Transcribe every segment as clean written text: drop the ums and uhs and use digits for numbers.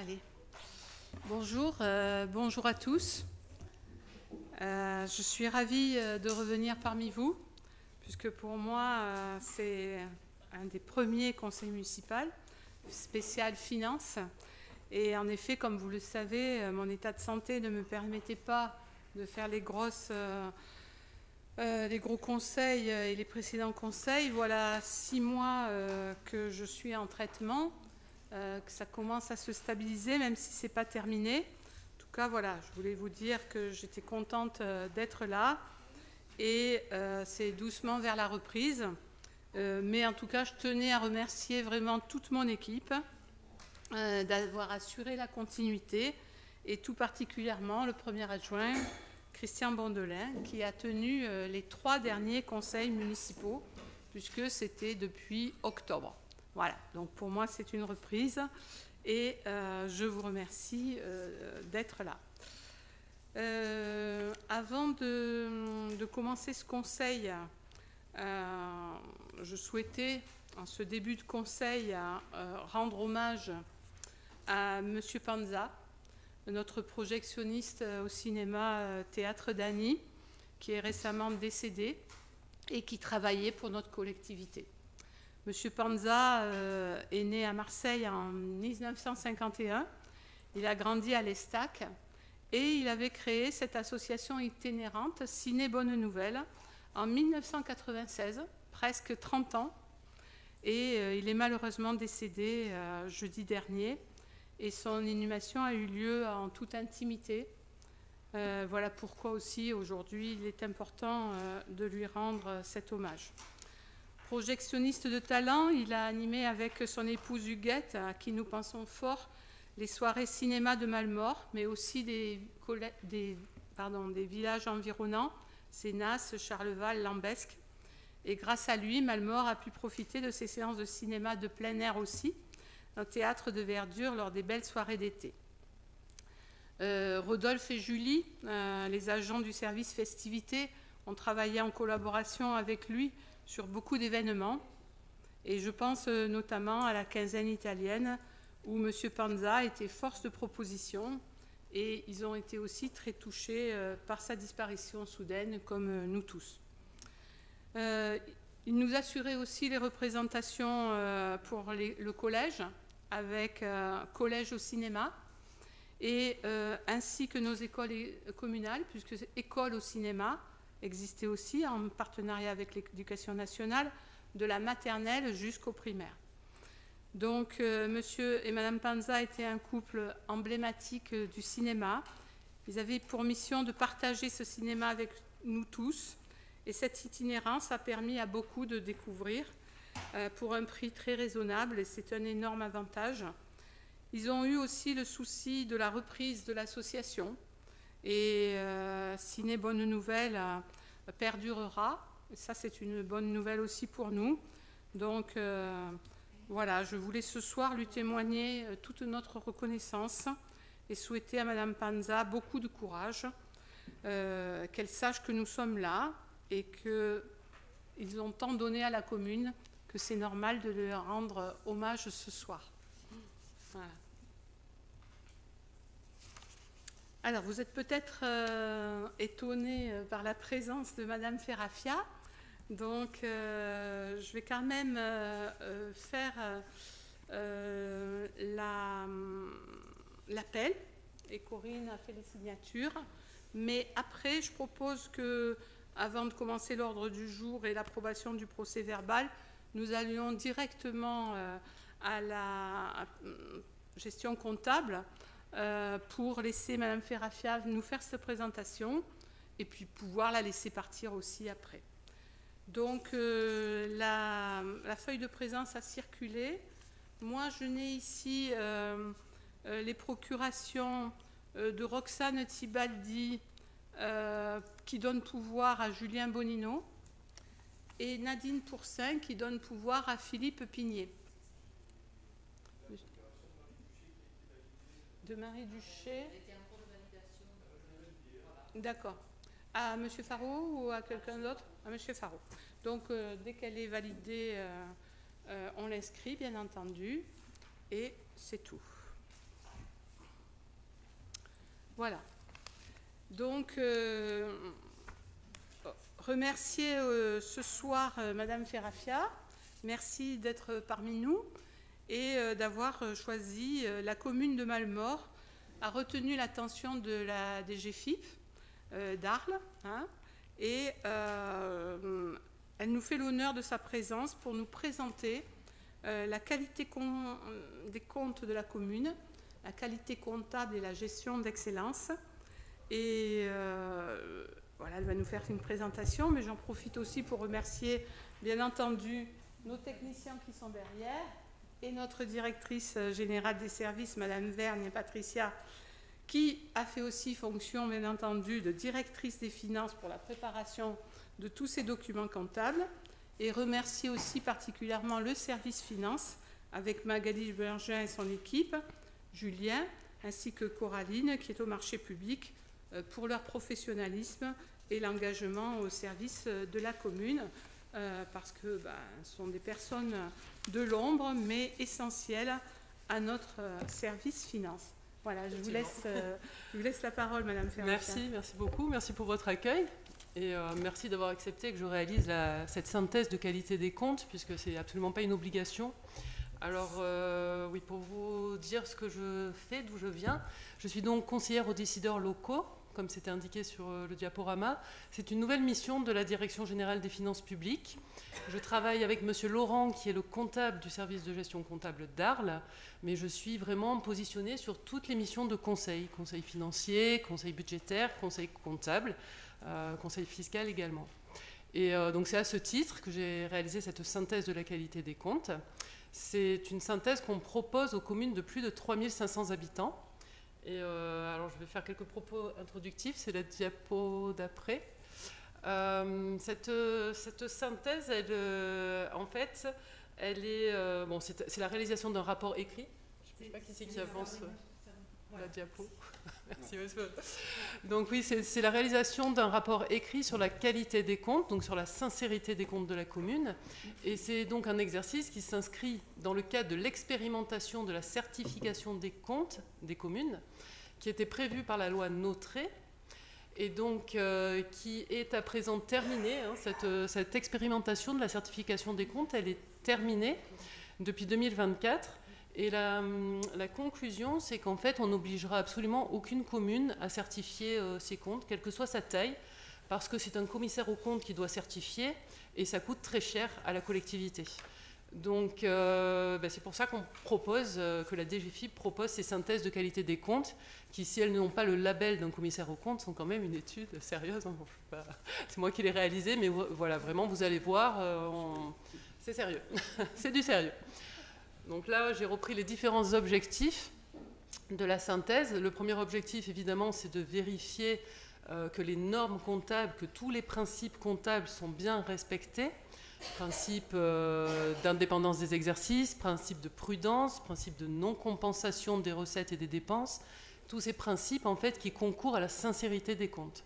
Allez. Bonjour, bonjour à tous. Je suis ravie de revenir parmi vous, puisque pour moi, c'est un des premiers conseils municipaux, spécial finance. Et en effet, comme vous le savez, mon état de santé ne me permettait pas de faire les gros conseils et les précédents conseils. Voilà 6 mois que je suis en traitement, que ça commence à se stabiliser, même si ce n'est pas terminé. En tout cas, voilà, je voulais vous dire que j'étais contente d'être là. Et c'est doucement vers la reprise. Mais en tout cas, je tenais à remercier vraiment toute mon équipe d'avoir assuré la continuité, et tout particulièrement le premier adjoint, Christian Bondelin, qui a tenu les 3 derniers conseils municipaux, puisque c'était depuis octobre. Voilà, donc pour moi c'est une reprise, et je vous remercie d'être là. Avant de commencer ce conseil, je souhaitais, en ce début de conseil, rendre hommage à M. Panza, notre projectionniste au cinéma Théâtre d'Annie, qui est récemment décédé et qui travaillait pour notre collectivité. M. Panza est né à Marseille en 1951, il a grandi à l'Estac et il avait créé cette association itinérante Ciné Bonne Nouvelle en 1996, presque 30 ans, et il est malheureusement décédé jeudi dernier. Et son inhumation a eu lieu en toute intimité. Voilà pourquoi aussi aujourd'hui il est important de lui rendre cet hommage. Projectionniste de talent, il a animé avec son épouse Huguette, à qui nous pensons fort, les soirées cinéma de Malmort, mais aussi des villages environnants, Sénas, Charleval, Lambesc. Et grâce à lui, Malmort a pu profiter de ces séances de cinéma de plein air aussi, un théâtre de verdure lors des belles soirées d'été. Rodolphe et Julie, les agents du service festivité, ont travaillé en collaboration avec lui sur beaucoup d'événements. Et je pense notamment à la quinzaine italienne, où M. Panza était force de proposition. Et ils ont été aussi très touchés par sa disparition soudaine, comme nous tous. Il nous assurait aussi les représentations pour le collège, avec collège au cinéma, et ainsi que nos écoles communales, puisque école au cinéma existait aussi en partenariat avec l'éducation nationale, de la maternelle jusqu'au primaire. Donc monsieur et madame Panza étaient un couple emblématique du cinéma. Ils avaient pour mission de partager ce cinéma avec nous tous, et cette itinérance a permis à beaucoup de découvrir pour un prix très raisonnable, et c'est un énorme avantage. Ils ont eu aussi le souci de la reprise de l'association, et Ciné Bonne Nouvelle perdurera. Et ça, c'est une bonne nouvelle aussi pour nous. Donc voilà, je voulais ce soir lui témoigner toute notre reconnaissance et souhaiter à Madame Panza beaucoup de courage, qu'elle sache que nous sommes là et qu'ils ont tant donné à la commune que c'est normal de leur rendre hommage ce soir. Voilà. Alors, vous êtes peut-être étonnés par la présence de Madame Ferrafia, donc je vais quand même faire l'appel, et Corinne a fait les signatures, mais après, je propose que, avant de commencer l'ordre du jour et l'approbation du procès-verbal, nous allions directement à la gestion comptable pour laisser Mme Ferrafia nous faire cette présentation et puis pouvoir la laisser partir aussi après. Donc la feuille de présence a circulé. Moi, je n'ai ici les procurations de Roxane Tibaldi qui donne pouvoir à Julien Bonino, et Nadine Pourcin qui donne pouvoir à Philippe Pigné. De Marie Duché. D'accord. À M. Faro ou à quelqu'un d'autre? À M. Faro. Donc, dès qu'elle est validée, on l'inscrit, bien entendu, et c'est tout. Voilà. Donc, remercier ce soir Madame Ferrafia. Merci d'être parmi nous et d'avoir choisi la commune de Mallemort, a retenu l'attention de la DGFiP d'Arles, hein, et elle nous fait l'honneur de sa présence pour nous présenter la qualité des comptes de la commune, la qualité comptable et la gestion d'excellence. Et voilà, elle va nous faire une présentation, mais j'en profite aussi pour remercier, bien entendu, nos techniciens qui sont derrière et notre directrice générale des services, Madame Vergne et Patricia, qui a fait aussi fonction, bien entendu, de directrice des finances pour la préparation de tous ces documents comptables. Et remercier aussi particulièrement le service finance avec Magali Bergin et son équipe, Julien, ainsi que Coraline, qui est au marché public, pour leur professionnalisme et l'engagement au service de la commune, parce que ce sont des personnes de l'ombre, mais essentielles à notre service finance. Voilà, je vous laisse la parole, Madame Ferrafia. Merci beaucoup. Merci pour votre accueil. Et merci d'avoir accepté que je réalise cette synthèse de qualité des comptes, puisque ce n'est absolument pas une obligation. Alors, oui, pour vous dire ce que je fais, d'où je viens, je suis donc conseillère aux décideurs locaux, comme c'était indiqué sur le diaporama. C'est une nouvelle mission de la Direction générale des finances publiques. Je travaille avec Monsieur Laurent, qui est le comptable du service de gestion comptable d'Arles, mais je suis vraiment positionnée sur toutes les missions de conseil financier, conseil budgétaire, conseil comptable, conseil fiscal également. Et donc c'est à ce titre que j'ai réalisé cette synthèse de la qualité des comptes. C'est une synthèse qu'on propose aux communes de plus de 3500 habitants. Et alors je vais faire quelques propos introductifs, c'est la diapo d'après. Cette synthèse, en fait, elle est... c'est la réalisation d'un rapport écrit. Je ne sais pas qui c'est qui avance la diapo. Merci. Donc oui, c'est la réalisation d'un rapport écrit sur la qualité des comptes, donc sur la sincérité des comptes de la commune. Et c'est donc un exercice qui s'inscrit dans le cadre de l'expérimentation de la certification des comptes des communes, qui était prévue par la loi Notré, et donc qui est à présent terminée. Cette expérimentation de la certification des comptes, elle est terminée depuis 2024. Et la conclusion, c'est qu'en fait, on n'obligera absolument aucune commune à certifier ses comptes, quelle que soit sa taille, parce que c'est un commissaire aux comptes qui doit certifier, et ça coûte très cher à la collectivité. Donc, c'est pour ça qu'on propose, que la DGFiP propose ces synthèses de qualité des comptes, qui, si elles n'ont pas le label d'un commissaire aux comptes, sont quand même une étude sérieuse. C'est moi qui l'ai réalisée, mais voilà, vraiment, vous allez voir, c'est sérieux. C'est du sérieux. Donc là, j'ai repris les différents objectifs de la synthèse. Le premier objectif, évidemment, c'est de vérifier que les normes comptables, que tous les principes comptables sont bien respectés. Principe d'indépendance des exercices, principe de prudence, principe de non-compensation des recettes et des dépenses. Tous ces principes, en fait, qui concourent à la sincérité des comptes.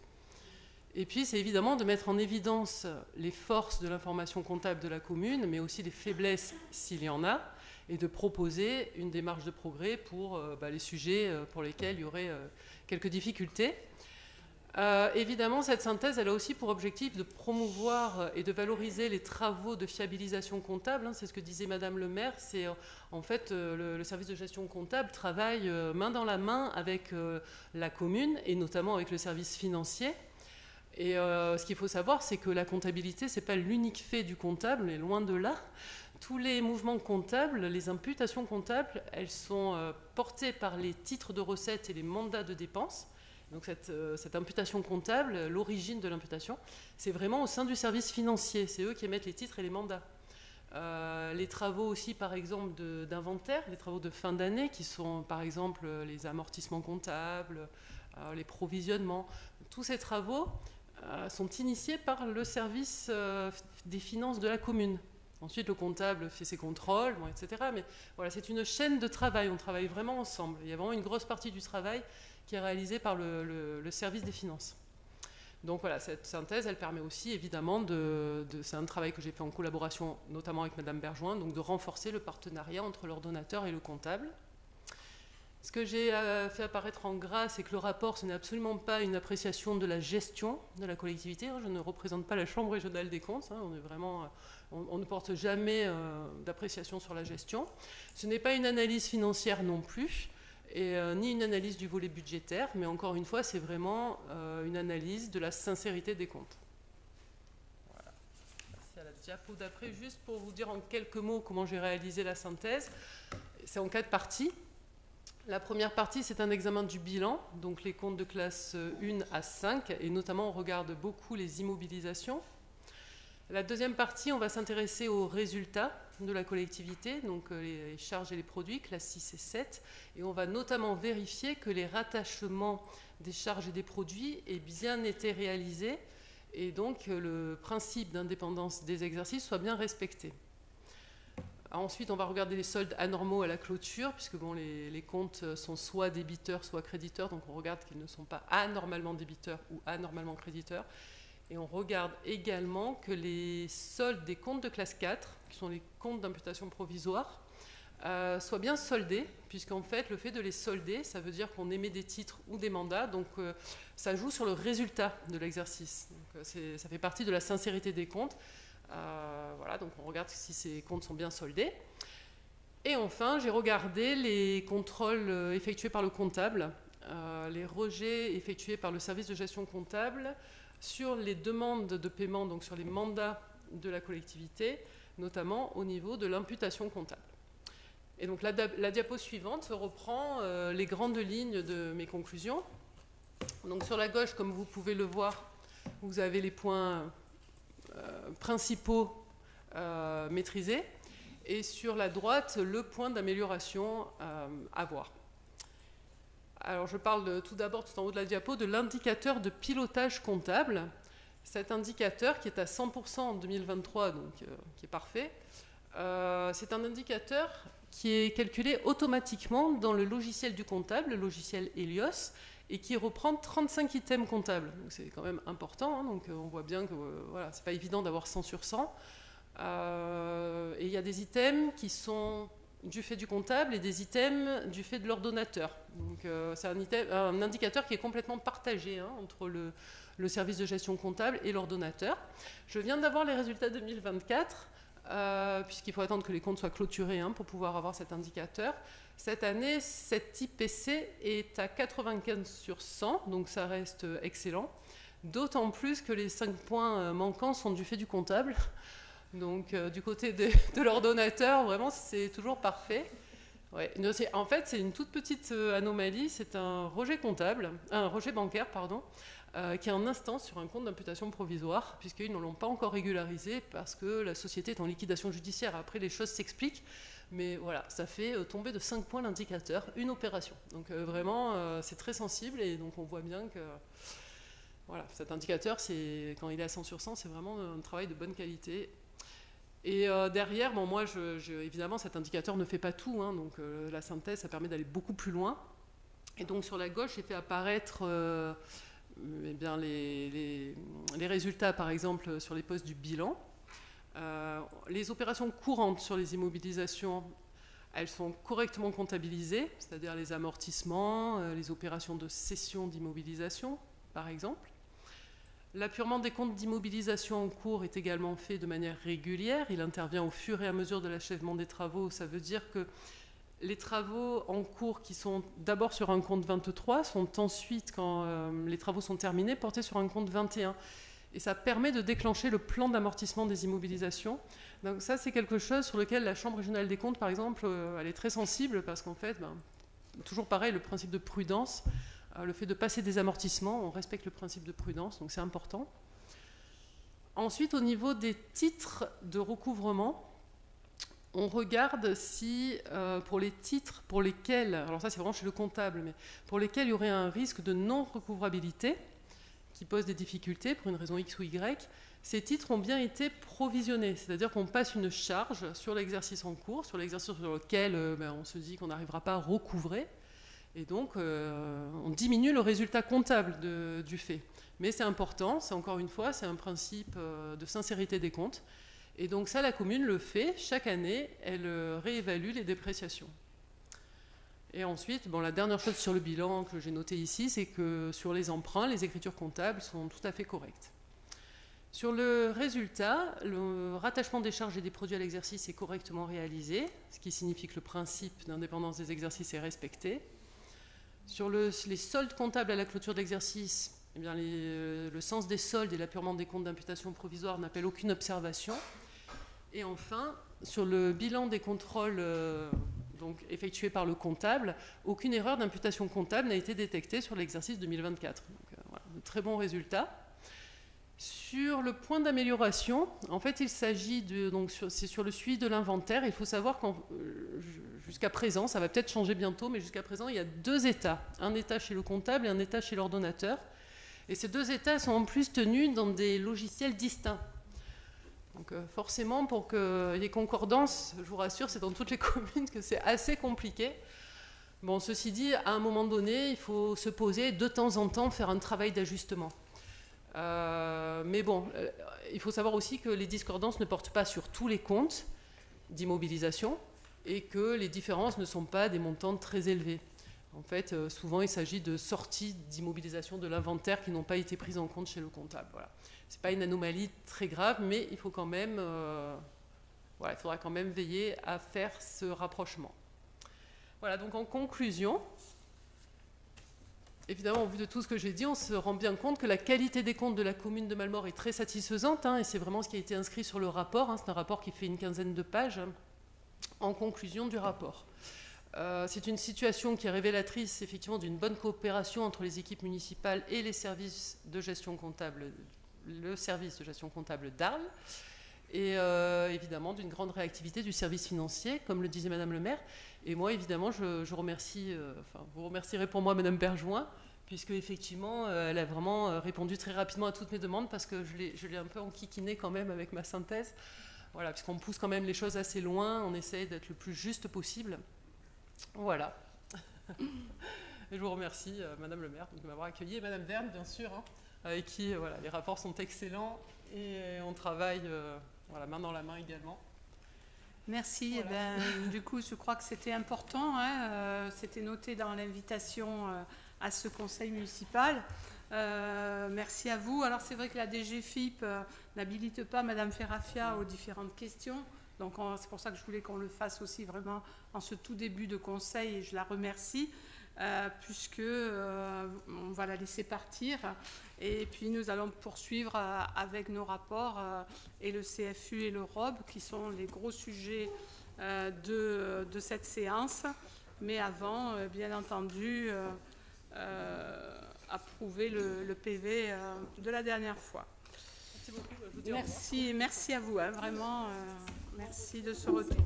Et puis, c'est évidemment de mettre en évidence les forces de l'information comptable de la commune, mais aussi les faiblesses, s'il y en a, et de proposer une démarche de progrès pour les sujets pour lesquels il y aurait quelques difficultés. Évidemment, cette synthèse, elle a aussi pour objectif de promouvoir et de valoriser les travaux de fiabilisation comptable. C'est ce que disait Madame le maire. C'est en fait le service de gestion comptable travaille main dans la main avec la commune et notamment avec le service financier. Et ce qu'il faut savoir, c'est que la comptabilité, ce n'est pas l'unique fait du comptable, et loin de là. Tous les mouvements comptables, les imputations comptables, elles sont portées par les titres de recettes et les mandats de dépenses. Donc cette imputation comptable, l'origine de l'imputation, c'est vraiment au sein du service financier. C'est eux qui émettent les titres et les mandats. Les travaux aussi, par exemple, d'inventaire, les travaux de fin d'année, qui sont, par exemple, les amortissements comptables, les provisionnements. Tous ces travaux sont initiés par le service des finances de la commune. Ensuite, le comptable fait ses contrôles, etc. Mais voilà, c'est une chaîne de travail. On travaille vraiment ensemble. Il y a vraiment une grosse partie du travail qui est réalisée par le service des finances. Donc voilà, cette synthèse, elle permet aussi, évidemment, c'est un travail que j'ai fait en collaboration, notamment avec Madame Berjoin, donc de renforcer le partenariat entre l'ordonnateur et le comptable. Ce que j'ai fait apparaître en gras, c'est que le rapport, ce n'est absolument pas une appréciation de la gestion de la collectivité. Je ne représente pas la Chambre régionale des comptes. On ne porte jamais d'appréciation sur la gestion. Ce n'est pas une analyse financière non plus, ni une analyse du volet budgétaire, mais encore une fois, c'est vraiment une analyse de la sincérité des comptes. Voilà. C'est à la diapo d'après, juste pour vous dire en quelques mots comment j'ai réalisé la synthèse. C'est en 4 parties. La première partie, c'est un examen du bilan, donc les comptes de classe 1 à 5, et notamment on regarde beaucoup les immobilisations. La deuxième partie, on va s'intéresser aux résultats de la collectivité, donc les charges et les produits, classe 6 et 7, et on va notamment vérifier que les rattachements des charges et des produits aient bien été réalisés, et donc le principe d'indépendance des exercices soit bien respecté. Ensuite, on va regarder les soldes anormaux à la clôture, puisque bon, les comptes sont soit débiteurs, soit créditeurs, donc on regarde qu'ils ne sont pas anormalement débiteurs ou anormalement créditeurs. Et on regarde également que les soldes des comptes de classe 4, qui sont les comptes d'imputation provisoire, soient bien soldés, puisqu'en fait, le fait de les solder, ça veut dire qu'on émet des titres ou des mandats, donc ça joue sur le résultat de l'exercice. Ça fait partie de la sincérité des comptes. Voilà, donc on regarde si ces comptes sont bien soldés. Et enfin, j'ai regardé les contrôles effectués par le comptable, les rejets effectués par le service de gestion comptable sur les demandes de paiement, donc sur les mandats de la collectivité, notamment au niveau de l'imputation comptable. Et donc la diapo suivante reprend les grandes lignes de mes conclusions. Donc sur la gauche, comme vous pouvez le voir, vous avez les points principaux maîtrisés, et sur la droite, le point d'amélioration à voir. Alors je parle tout d'abord, tout en haut de la diapo, de l'indicateur de pilotage comptable. Cet indicateur qui est à 100% en 2023, donc qui est parfait, c'est un indicateur qui est calculé automatiquement dans le logiciel du comptable, le logiciel Helios, et qui reprend 35 items comptables. Donc c'est quand même important, hein, donc on voit bien que voilà, c'est pas évident d'avoir 100 sur 100. Et il y a des items qui sont du fait du comptable et des items du fait de l'ordonnateur. Donc c'est un indicateur qui est complètement partagé hein, entre le service de gestion comptable et l'ordonnateur. Je viens d'avoir les résultats 2024, puisqu'il faut attendre que les comptes soient clôturés hein, pour pouvoir avoir cet indicateur. Cette année, cet IPC est à 95 sur 100, donc ça reste excellent. D'autant plus que les 5 points manquants sont du fait du comptable. Donc du côté de l'ordonnateur, vraiment, c'est toujours parfait. Ouais. En fait, c'est une toute petite anomalie, c'est un rejet comptable, un rejet bancaire, pardon, qui est en instance sur un compte d'imputation provisoire, puisqu'ils ne l'ont pas encore régularisé parce que la société est en liquidation judiciaire. Après, les choses s'expliquent. Mais voilà, ça fait tomber de 5 points l'indicateur, une opération. Donc vraiment, c'est très sensible et donc on voit bien que voilà, cet indicateur, quand il est à 100 sur 100, c'est vraiment un travail de bonne qualité. Et derrière, bon, moi, évidemment, cet indicateur ne fait pas tout. Hein, donc la synthèse, ça permet d'aller beaucoup plus loin. Et donc sur la gauche, j'ai fait apparaître eh bien, les résultats, par exemple, sur les postes du bilan. Les opérations courantes sur les immobilisations, elles sont correctement comptabilisées, c'est-à-dire les amortissements, les opérations de cession d'immobilisation, par exemple. L'appurement des comptes d'immobilisation en cours est également fait de manière régulière. Il intervient au fur et à mesure de l'achèvement des travaux. Ça veut dire que les travaux en cours qui sont d'abord sur un compte 23 sont ensuite, quand les travaux sont terminés, portés sur un compte 21. Et ça permet de déclencher le plan d'amortissement des immobilisations. Donc ça, c'est quelque chose sur lequel la Chambre régionale des comptes, par exemple, elle est très sensible parce qu'en fait, toujours pareil, le principe de prudence, le fait de passer des amortissements, on respecte le principe de prudence, donc c'est important. Ensuite, au niveau des titres de recouvrement, on regarde si, pour les titres pour lesquels, alors ça c'est vraiment chez le comptable, mais pour lesquels il y aurait un risque de non-recouvrabilité, qui posent des difficultés pour une raison X ou Y, ces titres ont bien été provisionnés. C'est-à-dire qu'on passe une charge sur l'exercice en cours, sur l'exercice sur lequel on se dit qu'on n'arrivera pas à recouvrer. Et donc, on diminue le résultat comptable du fait. Mais c'est important, c'est encore une fois, c'est un principe de sincérité des comptes. Et donc ça, la commune le fait. Chaque année, elle réévalue les dépréciations. Et ensuite, bon, la dernière chose sur le bilan que j'ai noté ici, c'est que sur les emprunts, les écritures comptables sont tout à fait correctes. Sur le résultat, le rattachement des charges et des produits à l'exercice est correctement réalisé, ce qui signifie que le principe d'indépendance des exercices est respecté. Sur les soldes comptables à la clôture de l'exercice, eh bien, le sens des soldes et l'apurement des comptes d'imputation provisoire n'appellent aucune observation. Et enfin, sur le bilan des contrôles donc, effectués par le comptable, aucune erreur d'imputation comptable n'a été détectée sur l'exercice 2024. Donc, voilà, de très bons résultats. Sur le point d'amélioration, en fait, il s'agit de, donc c'est sur le suivi de l'inventaire. Il faut savoir qu'en jusqu'à présent, ça va peut-être changer bientôt, mais jusqu'à présent, il y a 2 états. Un état chez le comptable et un état chez l'ordonnateur. Et ces 2 états sont en plus tenus dans des logiciels distincts. Donc forcément, pour qu'il y ait concordance, je vous rassure, c'est dans toutes les communes que c'est assez compliqué. Bon, ceci dit, à un moment donné, il faut se poser de temps en temps, faire un travail d'ajustement. Mais bon, il faut savoir aussi que les discordances ne portent pas sur tous les comptes d'immobilisation et que les différences ne sont pas des montants très élevés. En fait, souvent, il s'agit de sorties d'immobilisation de l'inventaire qui n'ont pas été prises en compte chez le comptable. Voilà. Ce n'est pas une anomalie très grave, mais il faut quand même, voilà, il faudra quand même veiller à faire ce rapprochement. Voilà, donc en conclusion, évidemment, au vu de tout ce que j'ai dit, on se rend bien compte que la qualité des comptes de la commune de Mallemort est très satisfaisante, hein, et c'est vraiment ce qui a été inscrit sur le rapport. Hein, c'est un rapport qui fait une 15aine de pages, hein, en conclusion du rapport. C'est une situation qui est révélatrice, effectivement, d'une bonne coopération entre les équipes municipales et les services de gestion comptable, le service de gestion comptable d'Arles, et évidemment d'une grande réactivité du service financier, comme le disait Madame le maire. Et moi, évidemment, je remercie, vous remercierez pour moi Madame Berjoin, puisque effectivement, elle a vraiment répondu très rapidement à toutes mes demandes, parce que je l'ai un peu enquiquiné quand même avec ma synthèse. Voilà, puisqu'on pousse quand même les choses assez loin, on essaye d'être le plus juste possible. Voilà. Et je vous remercie, Madame le maire, de m'avoir accueilli, et Madame Verne, bien sûr, hein, avec qui voilà, les rapports sont excellents, et on travaille voilà, main dans la main également. Merci. Voilà. Eh ben, du coup, je crois que c'était important. Hein, c'était noté dans l'invitation à ce conseil municipal. Merci à vous. Alors, c'est vrai que la DGFIP n'habilite pas Madame Ferrafia aux différentes questions. Donc, c'est pour ça que je voulais qu'on le fasse aussi vraiment en ce tout début de conseil. Et je la remercie, puisque on va la laisser partir. Et puis, nous allons poursuivre avec nos rapports et le CFU et le ROB, qui sont les gros sujets de cette séance. Mais avant, bien entendu, approuver le PV de la dernière fois. Merci beaucoup. Je vous dis Merci à vous, hein, vraiment. Merci de ce retour.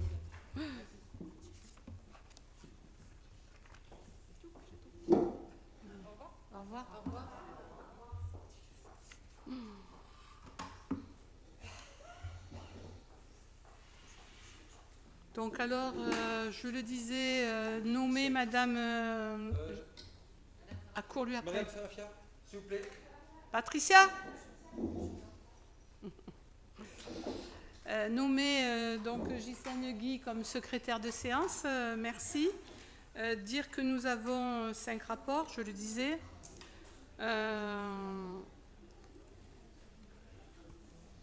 Au revoir. Au revoir. Donc alors, je le disais, nommer Madame à court lui après. Madame Ferrafia, s'il vous plaît. Patricia. Nommer donc Gisèle Guy comme secrétaire de séance, merci. Dire que nous avons 5 rapports, je le disais.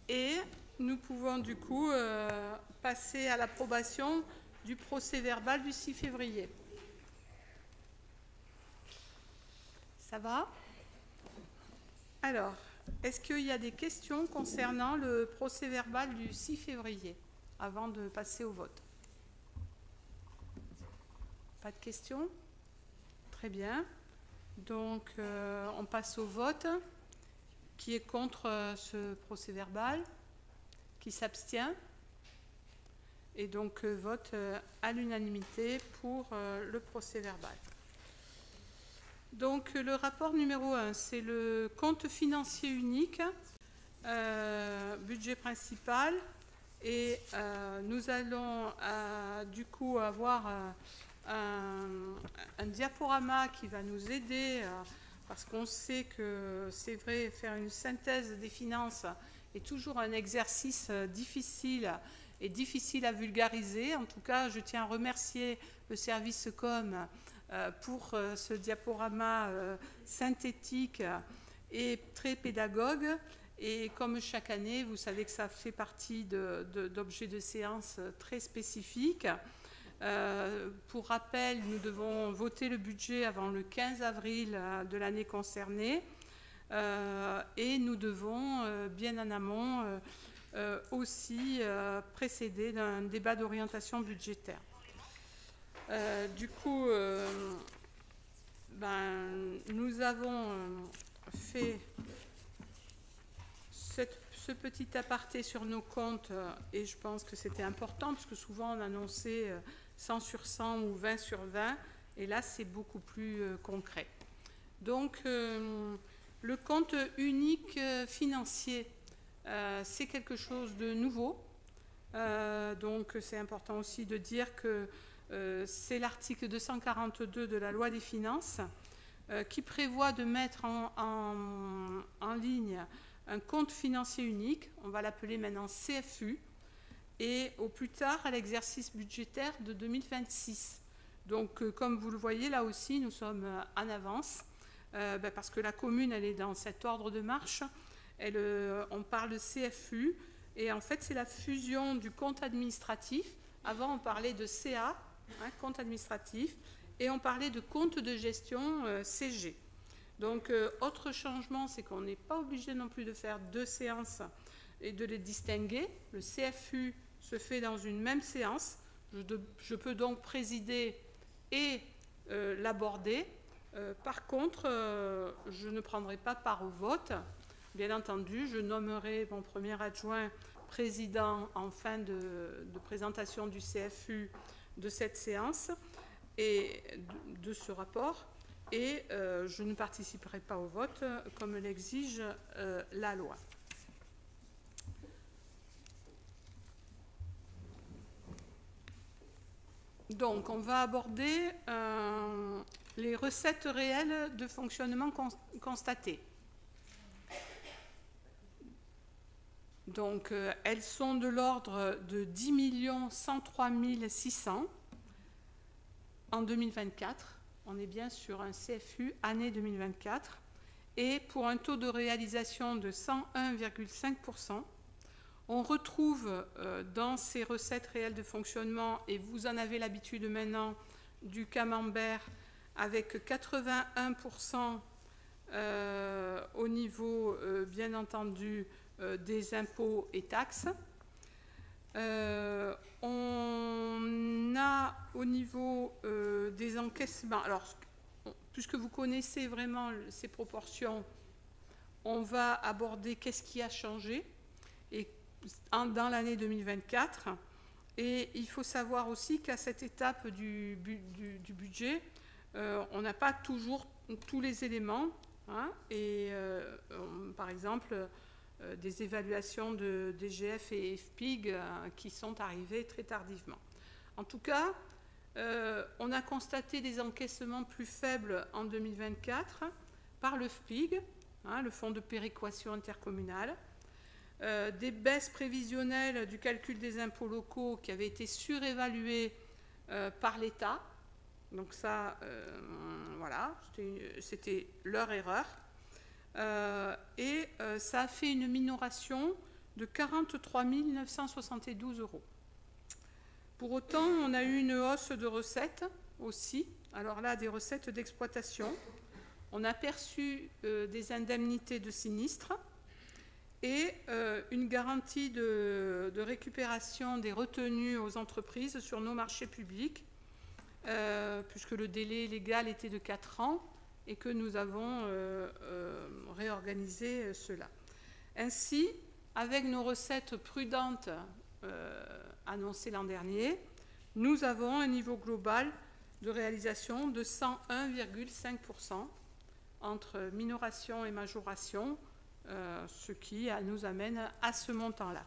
Et nous pouvons du coup passer à l'approbation du procès-verbal du 6 février. Ça va? Alors, est-ce qu'il y a des questions concernant le procès-verbal du 6 février, avant de passer au vote? Pas de questions? Très bien. Donc, on passe au vote. Qui est contre ce procès-verbal? Qui s'abstient? Et donc, vote à l'unanimité pour le procès-verbal. Donc, le rapport numéro 1, c'est le compte financier unique, budget principal. Et nous allons du coup avoir un diaporama qui va nous aider, parce qu'on sait que c'est vrai, faire une synthèse des finances est toujours un exercice difficile est difficile à vulgariser. En tout cas, je tiens à remercier le service com pour ce diaporama synthétique et très pédagogue. Et comme chaque année, vous savez que ça fait partie d'objets de séance très spécifiques. Pour rappel, nous devons voter le budget avant le 15 avril de l'année concernée. Et nous devons, bien en amont, aussi précéder d'un débat d'orientation budgétaire. Du coup, nous avons fait ce petit aparté sur nos comptes et je pense que c'était important parce que souvent on annonçait 100 sur 100 ou 20 sur 20 et là c'est beaucoup plus concret. Donc le compte unique financier, c'est quelque chose de nouveau. Donc c'est important aussi de dire que c'est l'article 242 de la loi des finances qui prévoit de mettre en ligne un compte financier unique, on va l'appeler maintenant CFU, et au plus tard à l'exercice budgétaire de 2026. Donc comme vous le voyez, là aussi nous sommes en avance, parce que la commune elle est dans cet ordre de marche. On parle de CFU, et en fait c'est la fusion du compte administratif. Avant on parlait de CA, compte administratif, et on parlait de compte de gestion CG. Donc, autre changement, c'est qu'on n'est pas obligé non plus de faire 2 séances et de les distinguer. Le CFU se fait dans une même séance. Je peux donc présider et l'aborder. Par contre, je ne prendrai pas part au vote. Bien entendu, je nommerai mon premier adjoint président en fin de présentation du CFU de cette séance et de ce rapport. Et je ne participerai pas au vote comme l'exige la loi. Donc, on va aborder les recettes réelles de fonctionnement constatées. Donc, elles sont de l'ordre de 10 103 600 en 2024. On est bien sur un CFU année 2024 et pour un taux de réalisation de 101,5%. On retrouve dans ces recettes réelles de fonctionnement, et vous en avez l'habitude maintenant, du camembert avec 81% au niveau, bien entendu, des impôts et taxes. On a au niveau des encaissements, alors puisque vous connaissez vraiment ces proportions, on va aborder qu'est-ce qui a changé et dans l'année 2024. Et il faut savoir aussi qu'à cette étape du budget, on n'a pas toujours tous les éléments. Par exemple, des évaluations de DGF et FPIG qui sont arrivées très tardivement. En tout cas, on a constaté des encaissements plus faibles en 2024 par le FPIG, le Fonds de péréquation intercommunale, des baisses prévisionnelles du calcul des impôts locaux qui avaient été surévalués par l'État. Donc ça, voilà, c'était leur erreur. Et ça a fait une minoration de 43 972 €. Pour autant, on a eu une hausse de recettes aussi. Alors là, des recettes d'exploitation. On a perçu des indemnités de sinistres et une garantie de récupération des retenues aux entreprises sur nos marchés publics, puisque le délai légal était de 4 ans. Et que nous avons réorganisé cela. Ainsi, avec nos recettes prudentes annoncées l'an dernier, nous avons un niveau global de réalisation de 101,5% entre minoration et majoration, ce qui nous amène à ce montant-là.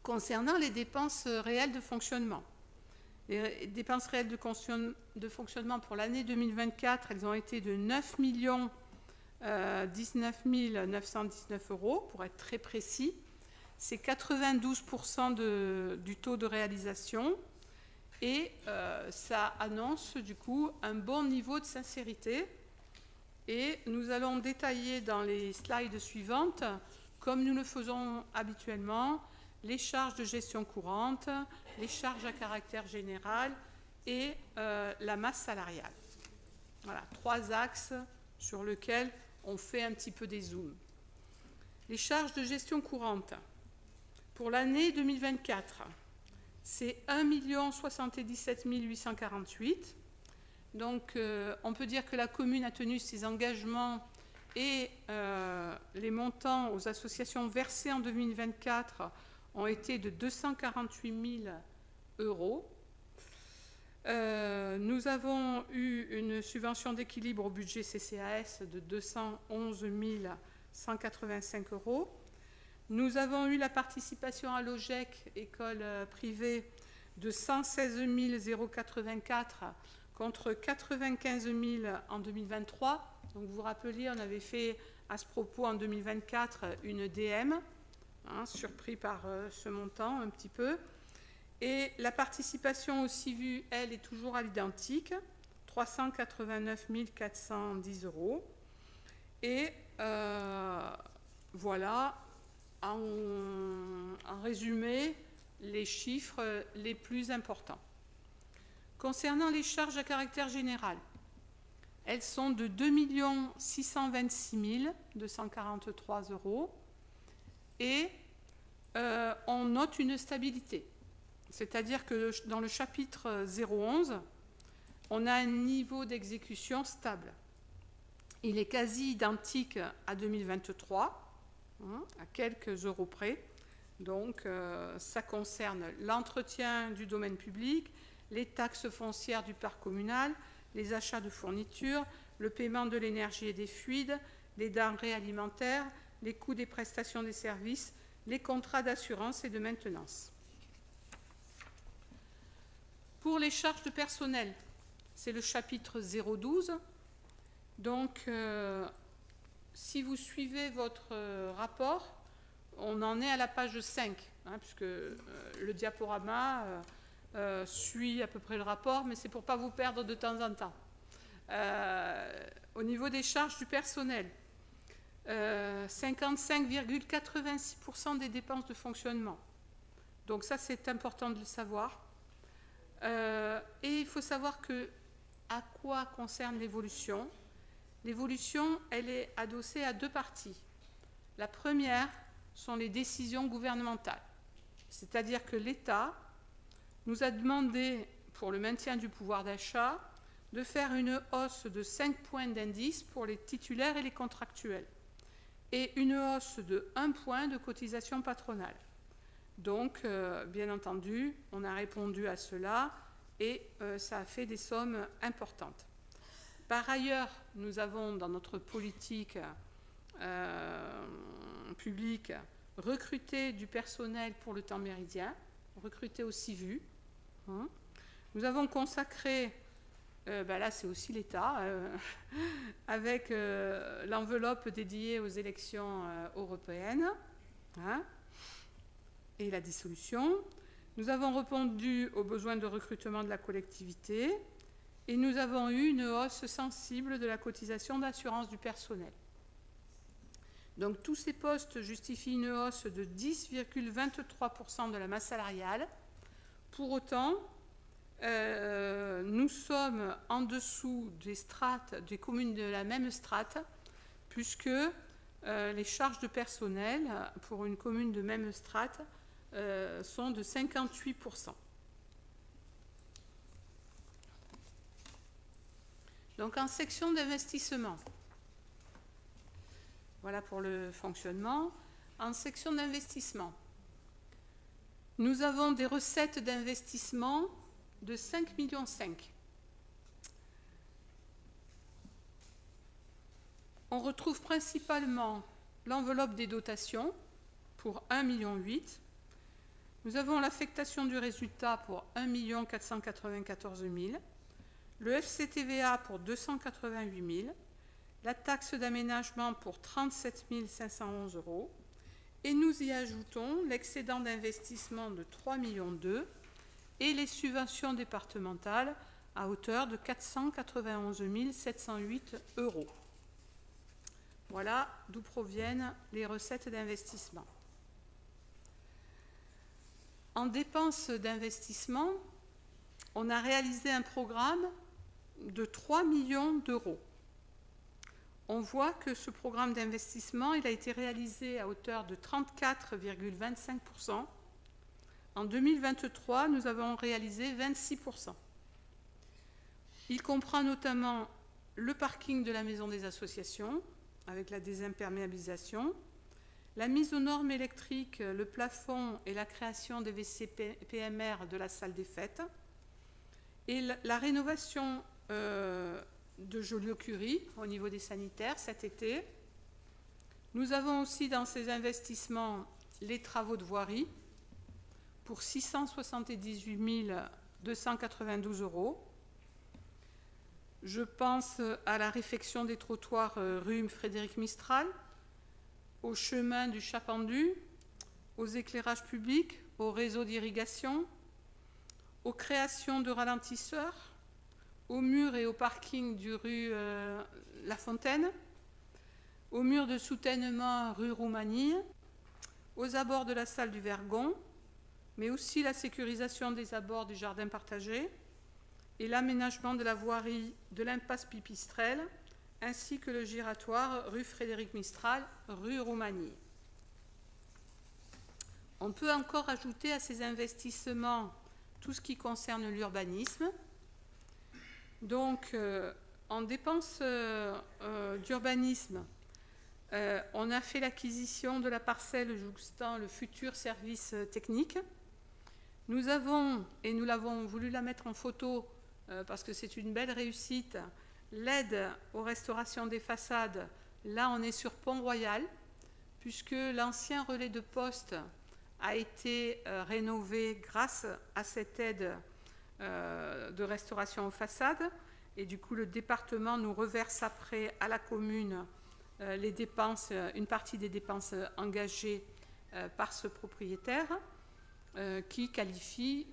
Concernant les dépenses réelles de fonctionnement, les dépenses réelles de fonctionnement pour l'année 2024, elles ont été de 9 19 919 € pour être très précis. c'est 92% du taux de réalisation et ça annonce du coup un bon niveau de sincérité. Et nous allons détailler dans les slides suivantes, comme nous le faisons habituellement, les charges de gestion courante, les charges à caractère général et la masse salariale. Voilà, 3 axes sur lesquels on fait un petit peu des zooms. Les charges de gestion courante. Pour l'année 2024, c'est 1 077 848. Donc, on peut dire que la commune a tenu ses engagements et les montants aux associations versés en 2024 ont été de 248 000 euros. Nous avons eu une subvention d'équilibre au budget CCAS de 211 185 euros. Nous avons eu la participation à l'OGEC, école privée, de 116 084 contre 95 000 en 2023. Donc vous vous rappelez, on avait fait à ce propos en 2024 une DM, surpris par ce montant un petit peu. Et la participation au CIVU, elle, est toujours à l'identique, 389 410 euros. Et voilà, en résumé, les chiffres les plus importants. Concernant les charges à caractère général, elles sont de 2 626 243 euros et on note une stabilité. C'est-à-dire que dans le chapitre 011, on a un niveau d'exécution stable. Il est quasi identique à 2023, à quelques euros près. Donc, ça concerne l'entretien du domaine public, les taxes foncières du parc communal, les achats de fournitures, le paiement de l'énergie et des fluides, les denrées alimentaires, les coûts des prestations des services, les contrats d'assurance et de maintenance. Pour les charges de personnel, c'est le chapitre 012. Donc, si vous suivez votre rapport, on en est à la page 5, puisque le diaporama suit à peu près le rapport, mais c'est pour ne pas vous perdre de temps en temps. Au niveau des charges du personnel, 55,86% des dépenses de fonctionnement. Donc ça, c'est important de le savoir. Et il faut savoir à quoi concerne l'évolution. L'évolution, elle est adossée à 2 parties. La première sont les décisions gouvernementales. C'est-à-dire que l'État nous a demandé, pour le maintien du pouvoir d'achat, de faire une hausse de 5 points d'indice pour les titulaires et les contractuels, et une hausse de 1 point de cotisation patronale. Donc, bien entendu, on a répondu à cela et ça a fait des sommes importantes. Par ailleurs, nous avons dans notre politique publique recruté du personnel pour le temps méridien, recruté au CIVU. Nous avons consacré, là c'est aussi l'État, avec l'enveloppe dédiée aux élections européennes et la dissolution. Nous avons répondu aux besoins de recrutement de la collectivité et nous avons eu une hausse sensible de la cotisation d'assurance du personnel. Donc tous ces postes justifient une hausse de 10,23% de la masse salariale. Pour autant, nous sommes en dessous des strates, des communes de la même strate, puisque les charges de personnel pour une commune de même strate sont de 58%. Donc en section d'investissement, voilà pour le fonctionnement. En section d'investissement, nous avons des recettes d'investissement de 5,5 millions. On retrouve principalement l'enveloppe des dotations pour 1,8 million. Nous avons l'affectation du résultat pour 1 494 000, le FCTVA pour 288 000, la taxe d'aménagement pour 37 511 euros Et nous y ajoutons l'excédent d'investissement de 3,2 millions et les subventions départementales à hauteur de 491 708 €. Voilà d'où proviennent les recettes d'investissement. En dépenses d'investissement, on a réalisé un programme de 3 millions d'euros. On voit que ce programme d'investissement, il a été réalisé à hauteur de 34,25%. En 2023, nous avons réalisé 26%. Il comprend notamment le parking de la Maison des Associations, avec la désimperméabilisation, la mise aux normes électriques, le plafond et la création des WC PMR de la salle des fêtes, et la rénovation de Joliot-Curie au niveau des sanitaires cet été. Nous avons aussi dans ces investissements les travaux de voirie pour 678 292 €. Je pense à la réfection des trottoirs rue Frédéric Mistral, au chemin du Chapendu, aux éclairages publics, au réseau d'irrigation, aux créations de ralentisseurs, aux murs et au parking du rue La Fontaine, aux murs de soutènement rue Roumanie, aux abords de la salle du Vergon, mais aussi la sécurisation des abords du jardin partagé et l'aménagement de la voirie de l'impasse Pipistrelle, ainsi que le giratoire rue Frédéric Mistral, rue Roumanie. On peut encore ajouter à ces investissements tout ce qui concerne l'urbanisme. Donc, en dépenses d'urbanisme, on a fait l'acquisition de la parcelle jouxtant le futur service technique. Nous avons, et nous l'avons voulu la mettre en photo parce que c'est une belle réussite, l'aide aux restaurations des façades. Là, on est sur Pont-Royal, puisque l'ancien relais de poste a été rénové grâce à cette aide de restauration aux façades. Et du coup, le département nous reverse après à la commune les dépenses, une partie des dépenses engagées par ce propriétaire qui qualifie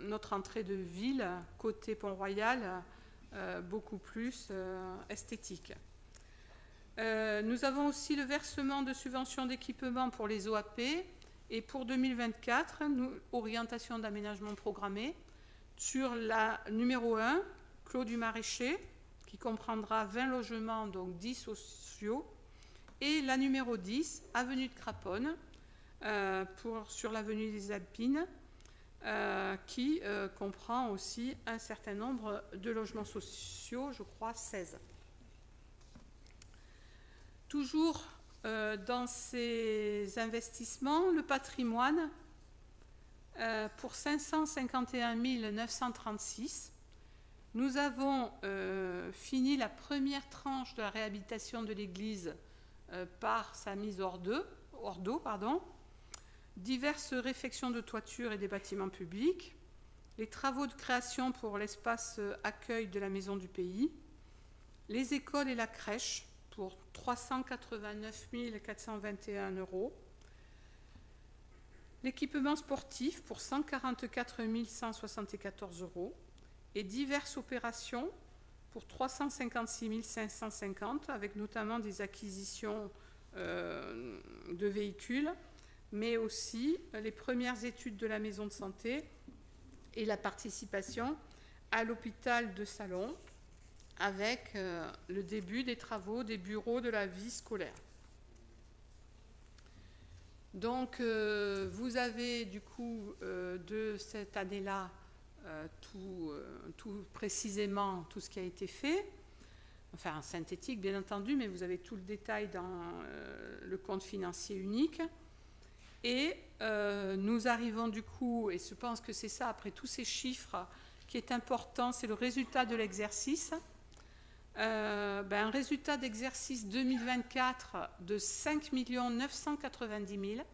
notre entrée de ville côté Pont-Royal beaucoup plus esthétique. Nous avons aussi le versement de subventions d'équipement pour les OAP et pour 2024, orientation d'aménagement programmé sur la numéro 1, Clos du Maraîcher, qui comprendra 20 logements, donc 10 sociaux, et la numéro 10, avenue de Craponne, sur l'avenue des Alpines, qui comprend aussi un certain nombre de logements sociaux, je crois 16. Toujours dans ces investissements, le patrimoine, pour 551 936, nous avons fini la première tranche de la réhabilitation de l'église par sa mise hors d'eau, diverses réfections de toiture et des bâtiments publics, les travaux de création pour l'espace accueil de la Maison du Pays, les écoles et la crèche pour 389 421 €, l'équipement sportif pour 144 174 € et diverses opérations pour 356 550, avec notamment des acquisitions de véhicules, mais aussi les premières études de la maison de santé et la participation à l'hôpital de Salon, avec le début des travaux des bureaux de la vie scolaire. Donc, vous avez du coup de cette année-là tout précisément tout ce qui a été fait, enfin synthétique bien entendu, mais vous avez tout le détail dans le compte financier unique. Et nous arrivons du coup, et je pense que c'est ça, après tous ces chiffres, qui est important, c'est le résultat de l'exercice. Un résultat d'exercice 2024 de 5 990 000.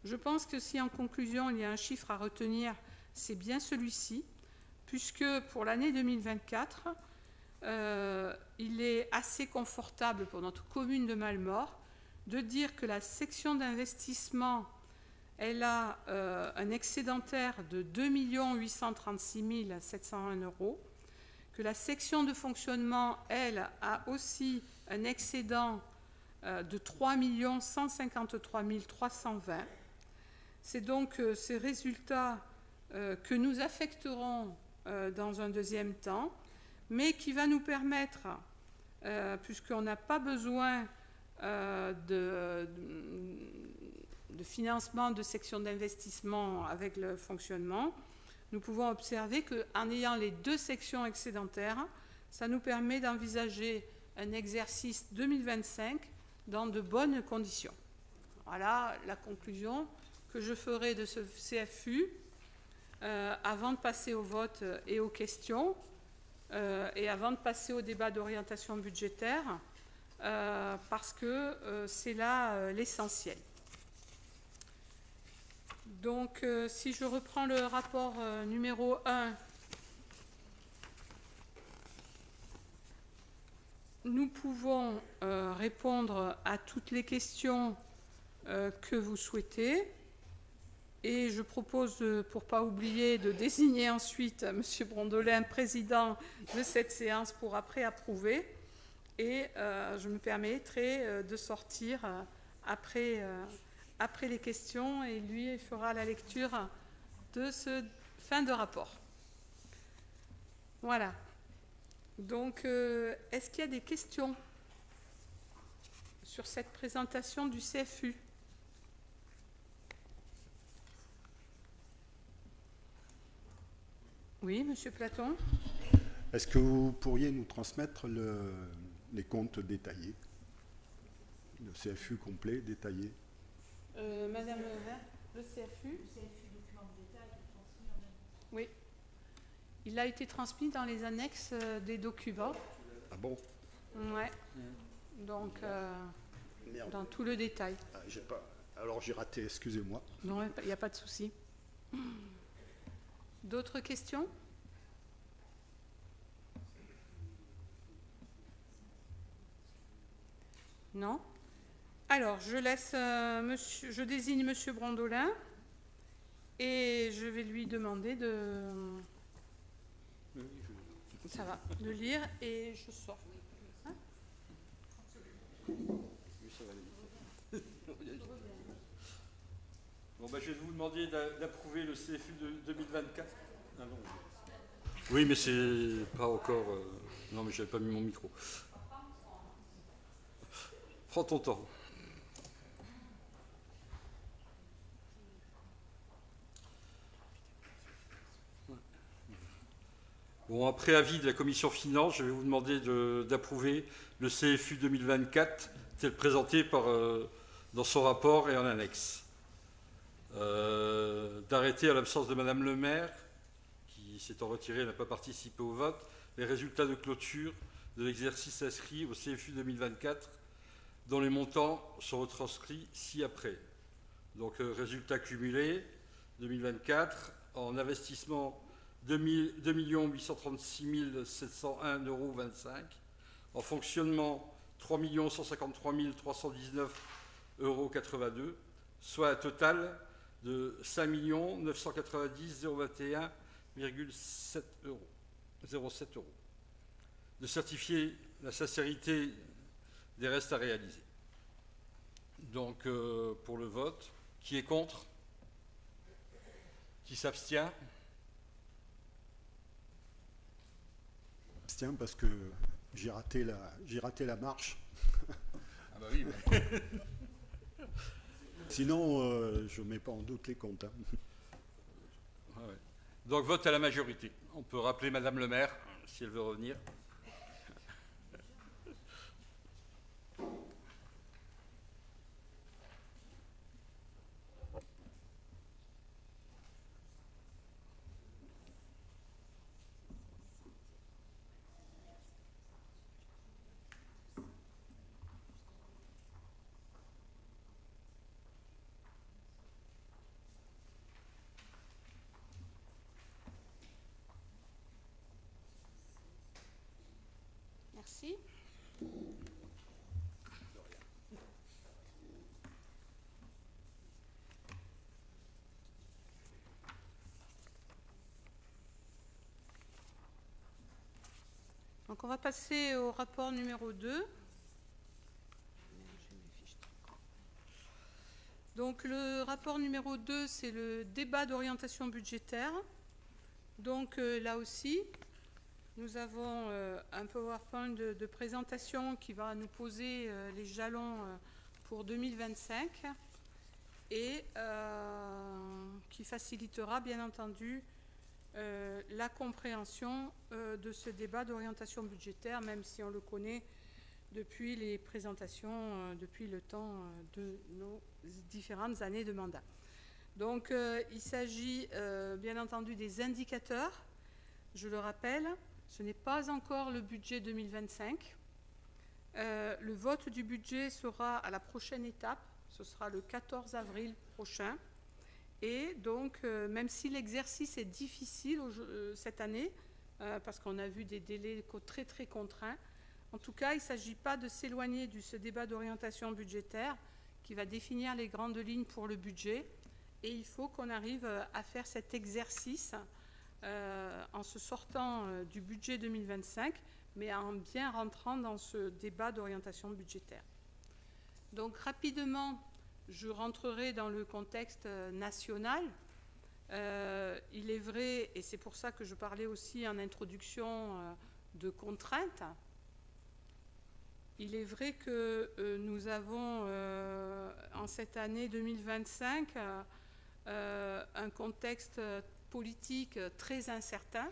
Je pense que si en conclusion il y a un chiffre à retenir, c'est bien celui-ci, puisque pour l'année 2024, il est assez confortable pour notre commune de Malemort de dire que la section d'investissement, elle a un excédentaire de 2 836 701 €, que la section de fonctionnement, elle, a aussi un excédent de 3 153 320 €. C'est donc ces résultats que nous affecterons dans un deuxième temps, mais qui va nous permettre, puisqu'on n'a pas besoin de financement de section d'investissement avec le fonctionnement, nous pouvons observer qu'en ayant les deux sections excédentaires, ça nous permet d'envisager un exercice 2025 dans de bonnes conditions. Voilà la conclusion que je ferai de ce CFU avant de passer au vote et aux questions et avant de passer au débat d'orientation budgétaire parce que c'est là l'essentiel. Donc, si je reprends le rapport numéro 1, nous pouvons répondre à toutes les questions que vous souhaitez. Et je propose, pour ne pas oublier, de désigner ensuite M. Brondelin, président de cette séance, pour après approuver. Et je me permettrai de sortir après les questions, et lui il fera la lecture de ce fin de rapport. Voilà. Donc, est-ce qu'il y a des questions sur cette présentation du CFU? Oui, Monsieur Platon. Est-ce que vous pourriez nous transmettre les comptes détaillés, le CFU complet détaillé? Madame Levert, le CFU. Le CFU document de détail est transmis en annexes. Oui. Il a été transmis dans les annexes des documents. Ah bon? Ouais. Donc, dans tout le détail. Ah, alors j'ai raté, excusez-moi. Non, il n'y a pas de souci. D'autres questions? Non? Alors, je désigne M. Brondelin et je vais lui demander de lire et je sors. Hein? Bon, je vais vous demander d'approuver le CFU de 2024. Ah non. Oui, mais c'est pas encore... Non, mais j'avais pas mis mon micro. Prends ton temps. Bon, après avis de la Commission Finance, je vais vous demander d'approuver le CFU 2024 tel présenté dans son rapport et en annexe. D'arrêter, à l'absence de Madame le maire, qui s'étant retirée n'a pas participé au vote, les résultats de clôture de l'exercice inscrit au CFU 2024, dont les montants sont retranscrits ci-après. Donc, résultats cumulés 2024, en investissement 2 836 701,25 €, en fonctionnement 3 153 319,82 €, soit un total de 5 990 021,07 €. De certifier la sincérité des restes à réaliser. Donc, pour le vote, qui est contre? Qui s'abstient? Tiens, parce que j'ai raté la marche. Ah bah oui. Sinon, je ne mets pas en doute les comptes. Hein. Ah ouais. Donc, vote à la majorité. On peut rappeler Madame le maire, si elle veut revenir. Merci. Donc on va passer au rapport numéro 2. Donc le rapport numéro 2, c'est le débat d'orientation budgétaire. Donc là aussi, nous avons un PowerPoint de présentation qui va nous poser les jalons pour 2025 et qui facilitera bien entendu la compréhension de ce débat d'orientation budgétaire, même si on le connaît depuis les présentations, depuis le temps de nos différentes années de mandat. Donc il s'agit bien entendu des indicateurs. Je le rappelle, ce n'est pas encore le budget 2025. Le vote du budget sera à la prochaine étape, ce sera le 14 avril prochain. Et donc, même si l'exercice est difficile cette année, parce qu'on a vu des délais très très contraints, en tout cas, il ne s'agit pas de s'éloigner de ce débat d'orientation budgétaire qui va définir les grandes lignes pour le budget. Et il faut qu'on arrive à faire cet exercice en se sortant du budget 2025, mais en bien rentrant dans ce débat d'orientation budgétaire. Donc rapidement, je rentrerai dans le contexte national. Il est vrai, et c'est pour ça que je parlais aussi en introduction de contraintes, il est vrai que nous avons en cette année 2025 un contexte politique très incertain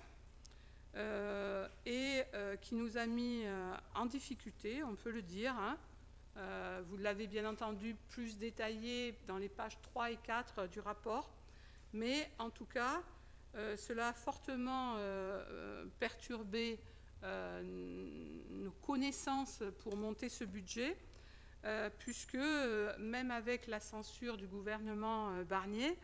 et qui nous a mis en difficulté, on peut le dire. Vous l'avez bien entendu plus détaillé dans les pages 3 et 4 du rapport, mais en tout cas, cela a fortement perturbé nos connaissances pour monter ce budget, puisque même avec la censure du gouvernement Barnier,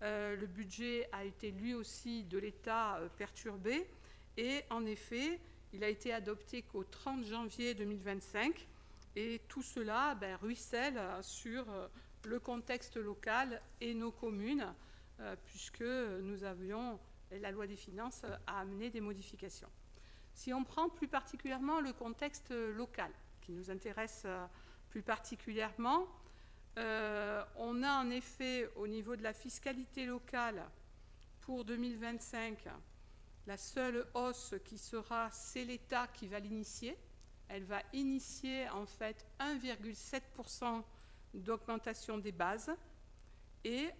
le budget a été lui aussi de l'État perturbé, et en effet, il a été adopté qu'au 30 janvier 2025, et tout cela ruisselle sur le contexte local et nos communes, puisque nous avions, la loi des finances a amené des modifications. Si on prend plus particulièrement le contexte local, qui nous intéresse plus particulièrement, on a en effet au niveau de la fiscalité locale pour 2025, la seule hausse qui sera, c'est l'État qui va l'initier. Elle va initier en fait 1,7% d'augmentation des bases. Et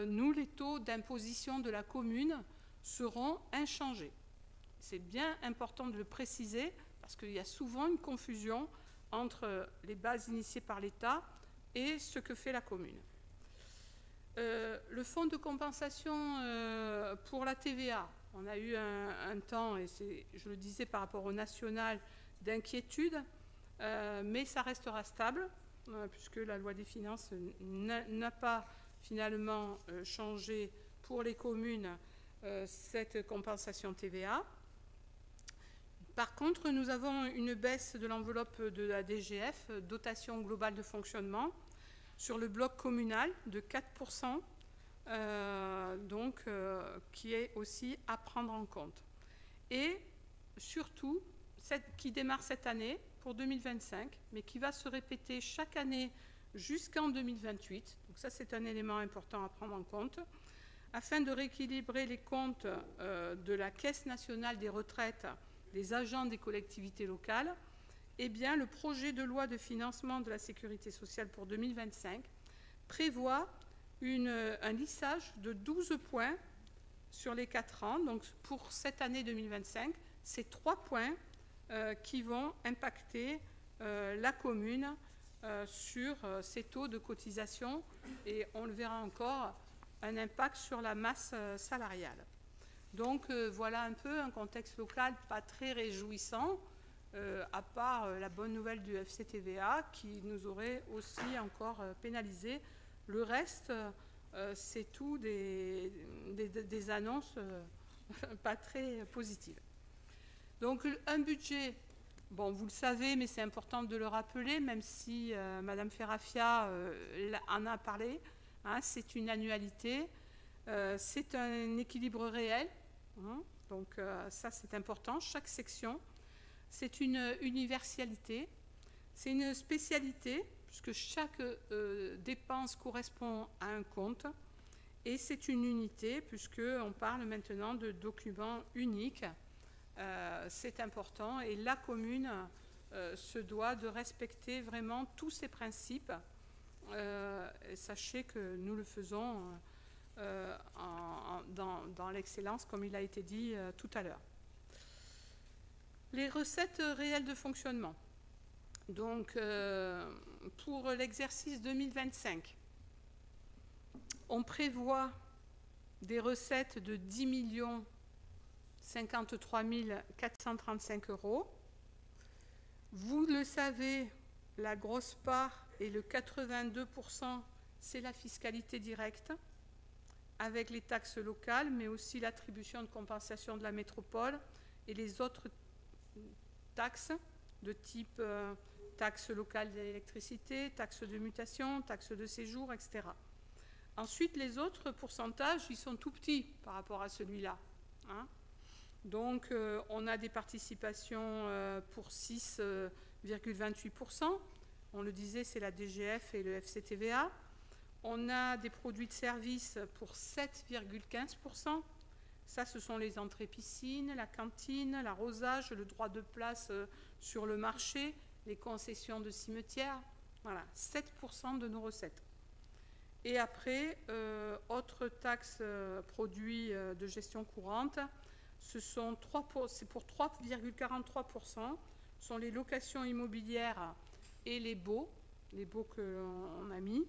nous, les taux d'imposition de la commune seront inchangés. C'est bien important de le préciser parce qu'il y a souvent une confusion entre les bases initiées par l'État et ce que fait la commune. Le fonds de compensation pour la TVA, on a eu un temps, et je le disais par rapport au national, d'inquiétude, mais ça restera stable puisque la loi des finances n'a pas finalement changé pour les communes cette compensation TVA. Par contre, nous avons une baisse de l'enveloppe de la DGF, dotation globale de fonctionnement, sur le bloc communal de 4%, qui est aussi à prendre en compte. Et surtout, qui démarre cette année pour 2025, mais qui va se répéter chaque année jusqu'en 2028. Donc ça, c'est un élément important à prendre en compte. Afin de rééquilibrer les comptes de la Caisse nationale des retraites des agents des collectivités locales, eh bien, le projet de loi de financement de la sécurité sociale pour 2025 prévoit un lissage de 12 points sur les 4 ans. Donc, pour cette année 2025, c'est 3 points qui vont impacter la commune sur ses taux de cotisation, et on le verra encore, un impact sur la masse salariale. Donc voilà un peu un contexte local pas très réjouissant, à part la bonne nouvelle du FCTVA qui nous aurait aussi encore pénalisé. Le reste, c'est tout des annonces pas très positives. Donc un budget, bon, vous le savez, mais c'est important de le rappeler, même si Madame Ferrafia en a parlé, hein, c'est une annualité, c'est un équilibre réel, hein, donc ça c'est important, chaque section. c'est une universalité, c'est une spécialité, puisque chaque dépense correspond à un compte, et c'est une unité, puisqu'on parle maintenant de documents uniques. C'est important, et la commune se doit de respecter vraiment tous ces principes. Sachez que nous le faisons dans l'excellence, comme il a été dit tout à l'heure. Les recettes réelles de fonctionnement. Donc, pour l'exercice 2025, on prévoit des recettes de 10 053 435 €. Vous le savez, la grosse part et le 82%, c'est la fiscalité directe, avec les taxes locales, mais aussi l'attribution de compensation de la métropole et les autres taxes de type taxe locale d'électricité, taxe de mutation, taxe de séjour, etc. Ensuite, les autres pourcentages, ils sont tout petits par rapport à celui-là. Hein. Donc, on a des participations pour 6,28%. On le disait, c'est la DGF et le FCTVA. On a des produits de service pour 7,15%. Ça, ce sont les entrées piscines, la cantine, l'arrosage, le droit de place sur le marché, les concessions de cimetières. Voilà, 7% de nos recettes. Et après, autres taxes produits de gestion courante, c'est pour 3,43%. Ce sont les locations immobilières et les baux que l'on a mis.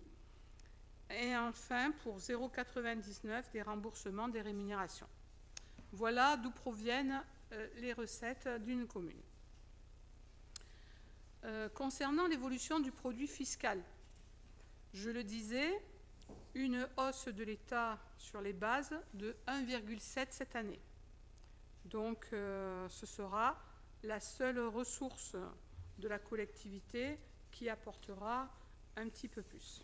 Et enfin, pour 0,99, des remboursements des rémunérations. Voilà d'où proviennent les recettes d'une commune. Concernant l'évolution du produit fiscal, je le disais, une hausse de l'État sur les bases de 1,7 cette année. Donc, ce sera la seule ressource de la collectivité qui apportera un petit peu plus.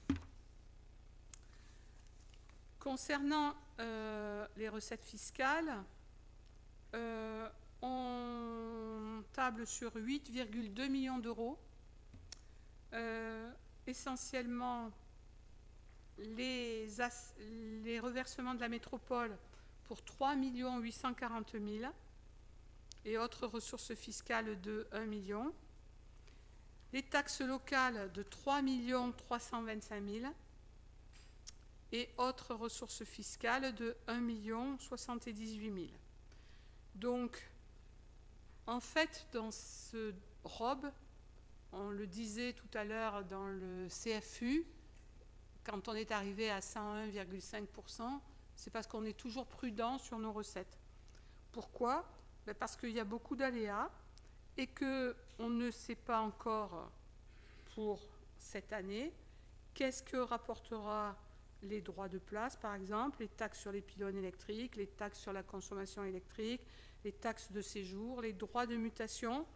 Concernant les recettes fiscales, on table sur 8,2 millions d'euros, essentiellement les reversements de la métropole pour 3 840 000 et autres ressources fiscales de 1 million, les taxes locales de 3 325 000 et autres ressources fiscales de 1 078 000. Donc, en fait, dans ce ROB, on le disait tout à l'heure dans le CFU, quand on est arrivé à 101,5%, c'est parce qu'on est toujours prudent sur nos recettes. Pourquoi ? Parce qu'il y a beaucoup d'aléas et qu'on ne sait pas encore pour cette année qu'est-ce que rapportera les droits de place, par exemple, les taxes sur les pylônes électriques, les taxes sur la consommation électrique, les taxes de séjour, les droits de mutation.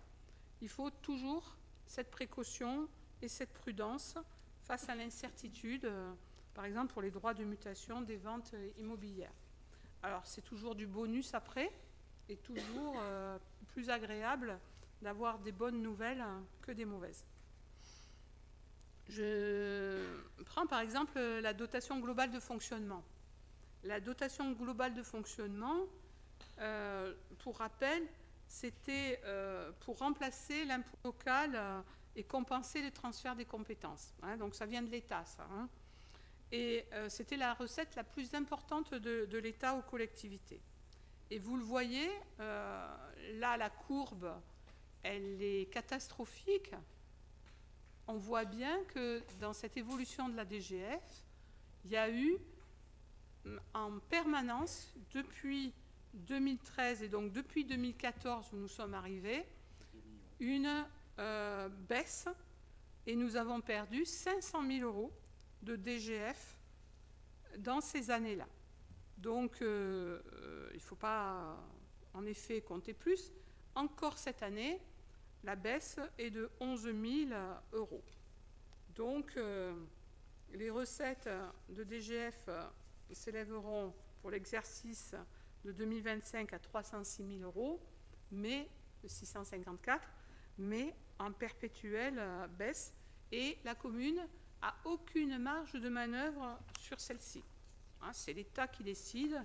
Il faut toujours cette précaution et cette prudence face à l'incertitude, par exemple pour les droits de mutation des ventes immobilières. Alors c'est toujours du bonus après et toujours plus agréable d'avoir des bonnes nouvelles que des mauvaises. Je prends par exemple la dotation globale de fonctionnement. La dotation globale de fonctionnement, pour rappel, c'était pour remplacer l'impôt local et compenser les transferts des compétences. Hein, donc ça vient de l'État, ça. Hein. Et c'était la recette la plus importante de l'État aux collectivités. Et vous le voyez, là, la courbe, elle est catastrophique. On voit bien que dans cette évolution de la DGF, il y a eu en permanence, depuis 2013 et donc depuis 2014 où nous sommes arrivés, une baisse et nous avons perdu 500 000 € de DGF dans ces années-là. Donc, il ne faut pas en effet compter plus. Encore cette année, la baisse est de 11 000 €. Donc, les recettes de DGF s'élèveront pour l'exercice de 2025 à 306 000 €, mais de 654, mais en perpétuelle baisse. Et la commune n'a aucune marge de manœuvre sur celle-ci. Hein, c'est l'État qui décide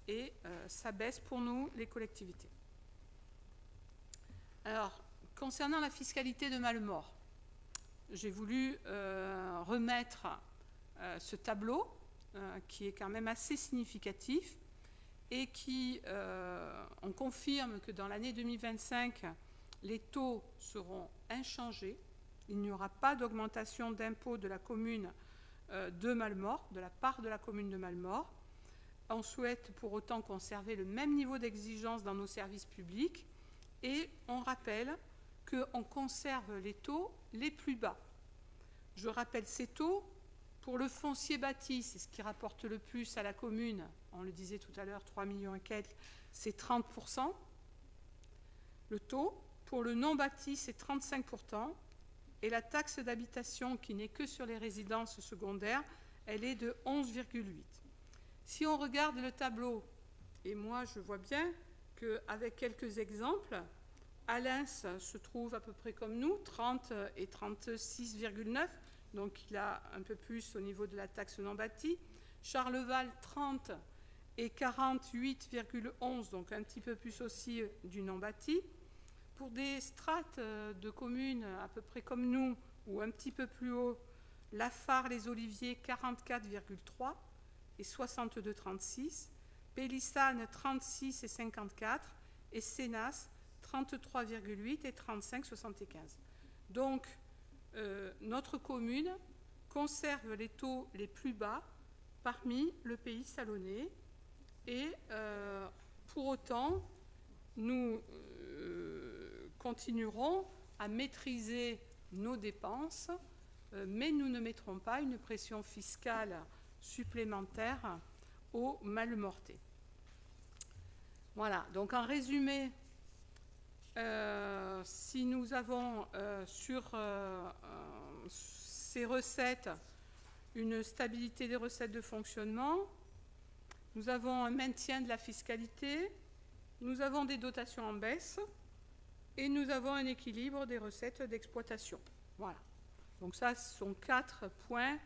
et ça baisse pour nous, les collectivités. Alors, concernant la fiscalité de Malemort, j'ai voulu remettre ce tableau qui est quand même assez significatif et qui, on confirme que dans l'année 2025, les taux seront inchangés. Il n'y aura pas d'augmentation d'impôt de la commune de Malemort, de la part de la commune de Malemort. On souhaite pour autant conserver le même niveau d'exigence dans nos services publics et on rappelle qu'on conserve les taux les plus bas. Je rappelle ces taux pour le foncier bâti, c'est ce qui rapporte le plus à la commune. On le disait tout à l'heure, 3 millions et quelques, c'est 30%. Le taux, pour le non bâti, c'est 35%. Et la taxe d'habitation, qui n'est que sur les résidences secondaires, elle est de 11,8. Si on regarde le tableau, et moi je vois bien qu'avec quelques exemples, Alens se trouve à peu près comme nous, 30 et 36,9, donc il a un peu plus au niveau de la taxe non bâtie. Charleval, 30 et 48,11, donc un petit peu plus aussi du non bâti. Pour des strates de communes à peu près comme nous, ou un petit peu plus haut, Lafare, les Oliviers, 44,3 et 62,36. Pélissane, 36 et 54. Et Sénas, 33,8 et 35,75. Donc, notre commune conserve les taux les plus bas parmi le pays salonnais. Et pour autant, nous continuerons à maîtriser nos dépenses, mais nous ne mettrons pas une pression fiscale supplémentaire aux Malemortais. Voilà, donc en résumé, si nous avons sur ces recettes une stabilité des recettes de fonctionnement, nous avons un maintien de la fiscalité, nous avons des dotations en baisse et nous avons un équilibre des recettes d'exploitation. Voilà. Donc ça, ce sont 4 points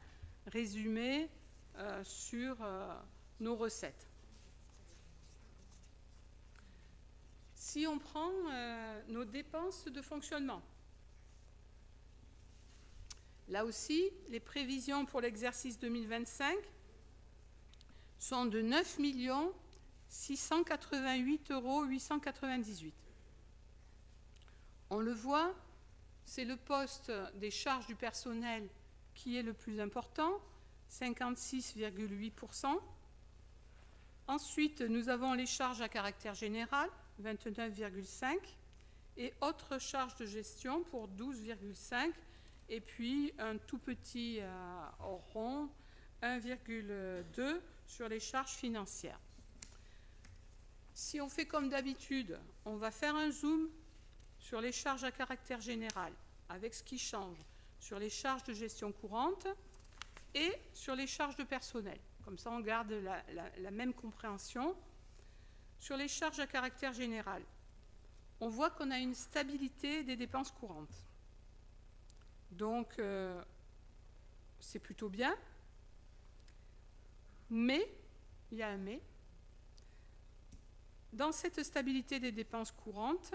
résumés sur nos recettes. Si on prend nos dépenses de fonctionnement, là aussi, les prévisions pour l'exercice 2025 sont de 9 688 898 €. On le voit, c'est le poste des charges du personnel qui est le plus important, 56,8%. Ensuite, nous avons les charges à caractère général, 29,5%, et autres charges de gestion pour 12,5%, et puis un tout petit rond, 1,2% sur les charges financières. Si on fait comme d'habitude, on va faire un zoom sur les charges à caractère général, avec ce qui change sur les charges de gestion courante et sur les charges de personnel. Comme ça, on garde la même compréhension. Sur les charges à caractère général, on voit qu'on a une stabilité des dépenses courantes. Donc, c'est plutôt bien. Mais, il y a un mais, dans cette stabilité des dépenses courantes,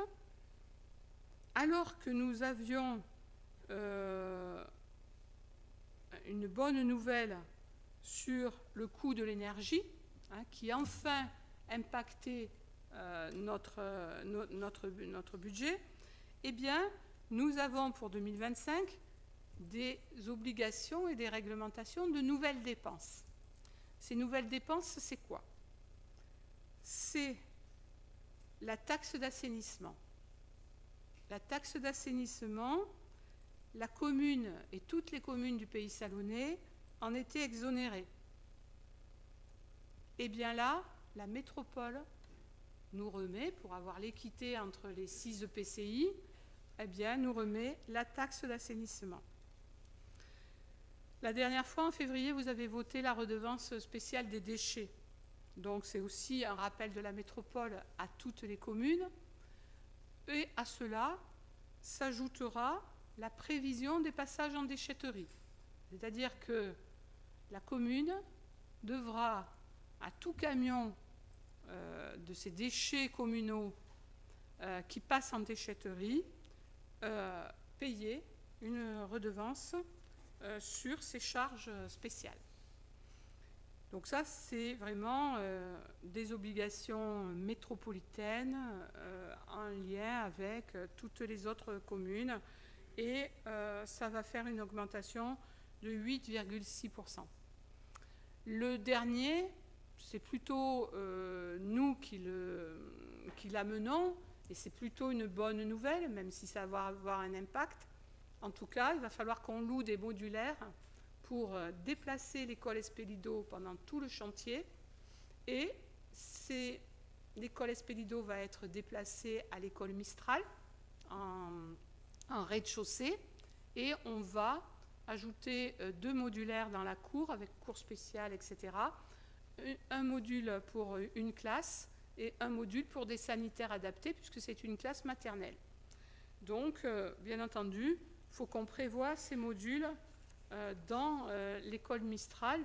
alors que nous avions une bonne nouvelle sur le coût de l'énergie, qui enfin impactait notre budget, eh bien, nous avons pour 2025 des obligations et des réglementations de nouvelles dépenses. Ces nouvelles dépenses, c'est quoi? C'est la taxe d'assainissement. La taxe d'assainissement, la commune et toutes les communes du pays salonnais en étaient exonérées. Et bien là, la métropole nous remet, pour avoir l'équité entre les 6 EPCI, eh bien, nous remet la taxe d'assainissement. La dernière fois, en février, vous avez voté la redevance spéciale des déchets. Donc, c'est aussi un rappel de la métropole à toutes les communes. Et à cela s'ajoutera la prévision des passages en déchetterie. C'est-à-dire que la commune devra, à tout camion de ces déchets communaux qui passent en déchetterie, payer une redevance sur ces charges spéciales. Donc ça, c'est vraiment des obligations métropolitaines en lien avec toutes les autres communes, et ça va faire une augmentation de 8,6%. Le dernier, c'est plutôt nous qui l'amenons, et c'est plutôt une bonne nouvelle, même si ça va avoir un impact. En tout cas, il va falloir qu'on loue des modulaires pour déplacer l'école Espélido pendant tout le chantier. Et l'école Espélido va être déplacée à l'école Mistral en rez-de-chaussée. Et on va ajouter 2 modulaires dans la cour avec cour spéciale, etc. Un module pour une classe et un module pour des sanitaires adaptés, puisque c'est une classe maternelle. Donc, bien entendu, il faut qu'on prévoie ces modules dans l'école Mistral.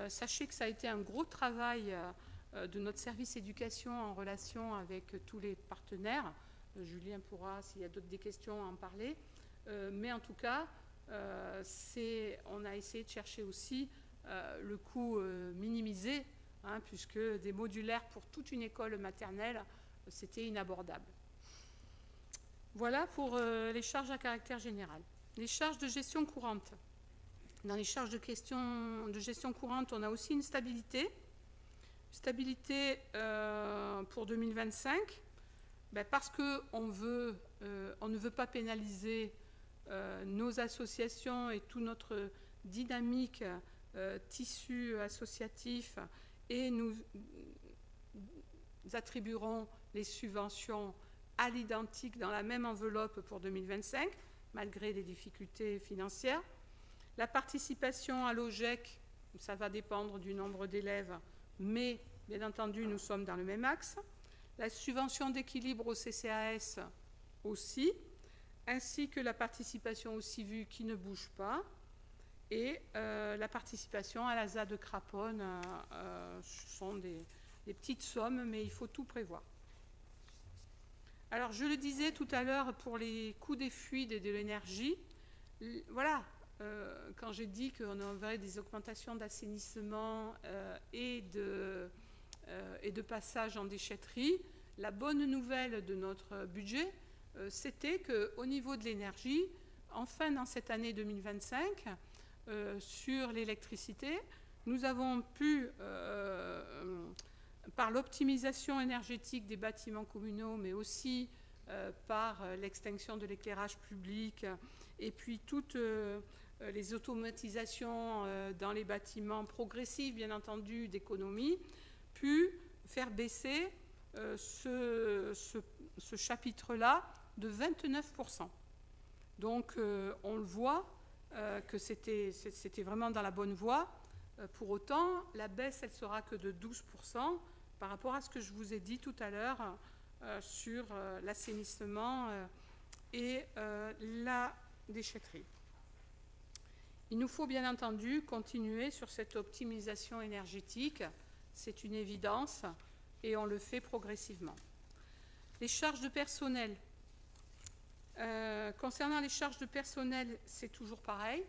Sachez que ça a été un gros travail de notre service éducation en relation avec tous les partenaires. Julien pourra, s'il y a des questions, en parler. Mais en tout cas, on a essayé de chercher aussi le coût minimisé, puisque des modulaires pour toute une école maternelle, c'était inabordable. Voilà pour les charges à caractère général. Les charges de gestion courante. Dans les charges de gestion courante, on a aussi une stabilité. Stabilité pour 2025, parce qu'on ne veut pas pénaliser nos associations et toute notre dynamique tissu associatif, et nous attribuerons les subventions à l'identique dans la même enveloppe pour 2025, malgré les difficultés financières. La participation à l'OGEC, ça va dépendre du nombre d'élèves, mais bien entendu, nous sommes dans le même axe. La subvention d'équilibre au CCAS aussi, ainsi que la participation au CIVU qui ne bouge pas, et la participation à la ZAD de Craponne. Ce sont des petites sommes, mais il faut tout prévoir. Alors, je le disais tout à l'heure pour les coûts des fluides et de l'énergie, voilà, quand j'ai dit qu'on aurait des augmentations d'assainissement et de passage en déchetterie, la bonne nouvelle de notre budget, c'était qu'au niveau de l'énergie, enfin dans cette année 2025, sur l'électricité, nous avons pu, par l'optimisation énergétique des bâtiments communaux, mais aussi par l'extinction de l'éclairage public, et puis toutes les automatisations dans les bâtiments progressives, bien entendu, d'économie, pu faire baisser ce chapitre-là de 29%. Donc, on le voit que c'était vraiment dans la bonne voie. Pour autant, la baisse, elle sera que de 12% par rapport à ce que je vous ai dit tout à l'heure sur l'assainissement et la déchetterie. Il nous faut bien entendu continuer sur cette optimisation énergétique, c'est une évidence, et on le fait progressivement. Les charges de personnel. Concernant les charges de personnel, c'est toujours pareil.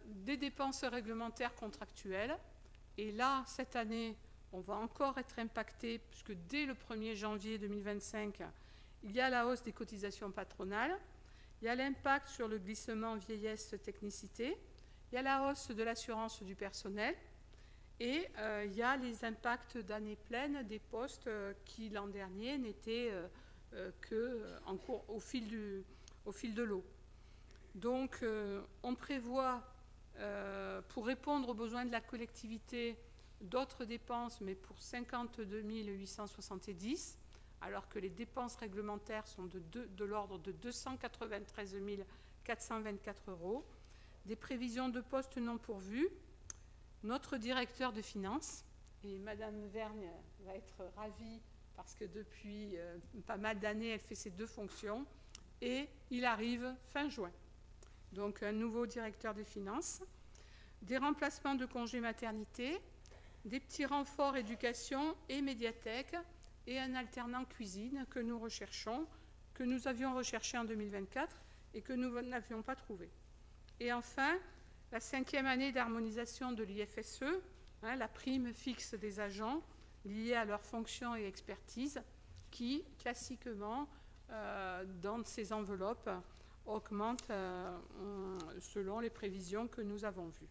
Des dépenses réglementaires contractuelles. Et là, cette année, on va encore être impacté, puisque dès le 1er janvier 2025, il y a la hausse des cotisations patronales, il y a l'impact sur le glissement vieillesse-technicité, il y a la hausse de l'assurance du personnel, et il y a les impacts d'année pleine des postes qui, l'an dernier, n'étaient au fil de l'eau. Donc, on prévoit, pour répondre aux besoins de la collectivité, d'autres dépenses, mais pour 52 870, alors que les dépenses réglementaires sont de l'ordre de 293 424 €. Des prévisions de postes non pourvus. Notre directeur de finances, et Madame Vergne va être ravie parce que depuis pas mal d'années, elle fait ces 2 fonctions, et il arrive fin juin. Donc un nouveau directeur des finances, des remplacements de congés maternité, des petits renforts éducation et médiathèque, et un alternant cuisine que nous recherchons, que nous avions recherché en 2024 et que nous n'avions pas trouvé. Et enfin, la 5e année d'harmonisation de l'IFSE, la prime fixe des agents liée à leurs fonctions et expertise, qui, classiquement, dans ces enveloppes, augmente selon les prévisions que nous avons vues.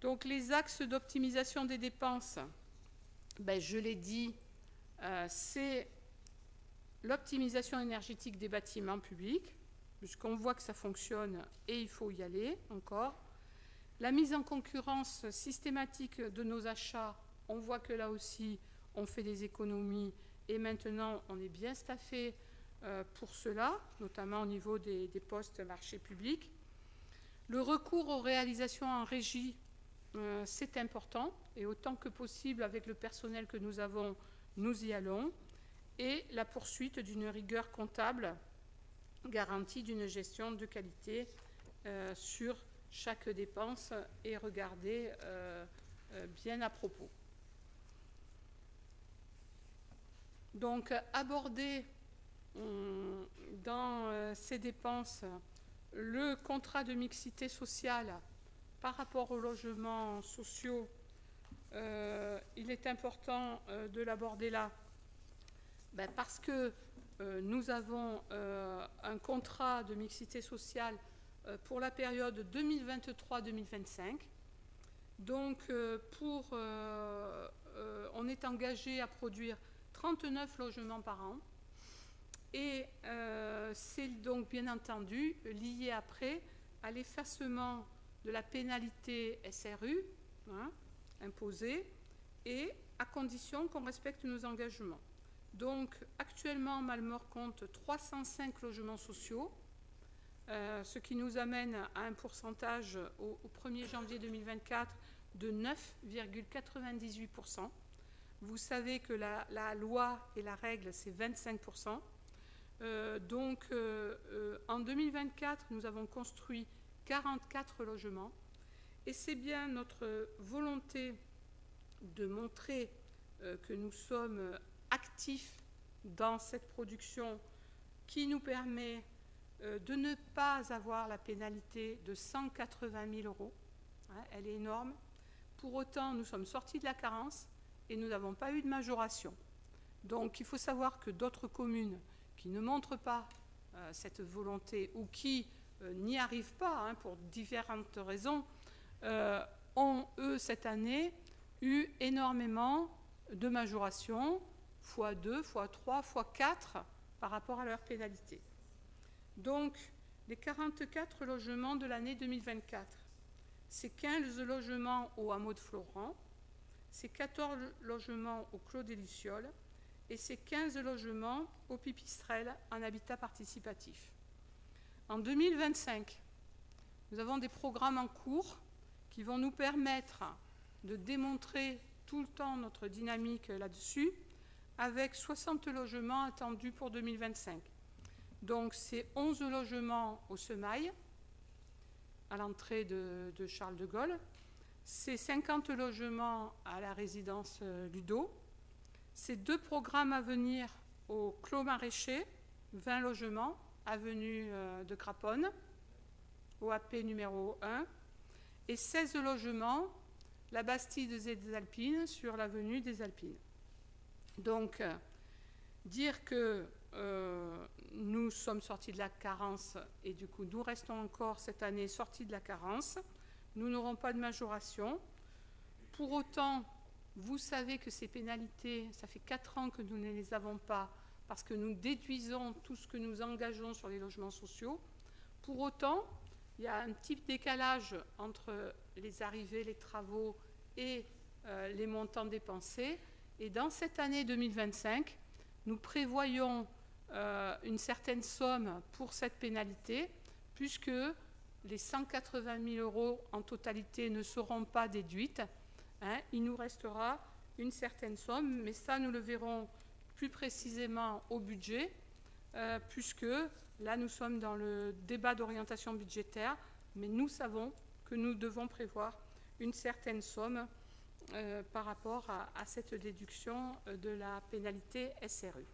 Donc, les axes d'optimisation des dépenses, je l'ai dit, c'est l'optimisation énergétique des bâtiments publics, puisqu'on voit que ça fonctionne et il faut y aller encore. La mise en concurrence systématique de nos achats, on voit que là aussi, on fait des économies et maintenant, on est bien staffé pour cela, notamment au niveau des postes marchés publics. Le recours aux réalisations en régie, c'est important, et autant que possible, avec le personnel que nous avons, nous y allons. Et la poursuite d'une rigueur comptable garantie d'une gestion de qualité sur chaque dépense et regardée bien à propos. Donc, aborder dans ces dépenses le contrat de mixité sociale par rapport aux logements sociaux, il est important de l'aborder là, parce que nous avons un contrat de mixité sociale pour la période 2023-2025. Donc, on est engagé à produire 39 logements par an. Et c'est donc bien entendu lié après à l'effacement de la pénalité SRU imposée, et à condition qu'on respecte nos engagements. Donc actuellement, Malmort compte 305 logements sociaux, ce qui nous amène à un pourcentage au 1er janvier 2024 de 9,98%. Vous savez que la loi et la règle, c'est 25%. En 2024, nous avons construit 44 logements, et c'est bien notre volonté de montrer que nous sommes actifs dans cette production qui nous permet de ne pas avoir la pénalité de 180 000 €. Elle est énorme. Pour autant, nous sommes sortis de la carence et nous n'avons pas eu de majoration. Donc, il faut savoir que d'autres communes qui ne montrent pas cette volonté ou qui n'y arrivent pas pour différentes raisons ont, eux, cette année, eu énormément de majorations, x2, x3, x4 par rapport à leur pénalité. Donc, les 44 logements de l'année 2024, c'est 15 logements au hameau de Florent, c'est 14 logements au Clos des Lucioles, et c'est 15 logements au Pipistrel en habitat participatif. En 2025, nous avons des programmes en cours qui vont nous permettre de démontrer tout le temps notre dynamique là-dessus, avec 60 logements attendus pour 2025. Donc, c'est 11 logements au Semail, à l'entrée de Charles de Gaulle. C'est 50 logements à la résidence Ludo. C'est 2 programmes à venir au Clos Maraîcher, 20 logements, avenue de Craponne, OAP numéro 1, et 16 logements, la Bastide des Alpines, sur l'avenue des Alpines. Donc, dire que nous sommes sortis de la carence, et du coup, nous restons encore cette année sortis de la carence, nous n'aurons pas de majoration. Pour autant, vous savez que ces pénalités, ça fait 4 ans que nous ne les avons pas, parce que nous déduisons tout ce que nous engageons sur les logements sociaux. Pour autant, il y a un petit décalage entre les arrivées, les travaux et les montants dépensés. Et dans cette année 2025, nous prévoyons une certaine somme pour cette pénalité, puisque les 180 000 € en totalité ne seront pas déduites. Il nous restera une certaine somme, mais ça, nous le verrons plus précisément au budget, puisque là, nous sommes dans le débat d'orientation budgétaire, mais nous savons que nous devons prévoir une certaine somme par rapport à cette déduction de la pénalité SRU.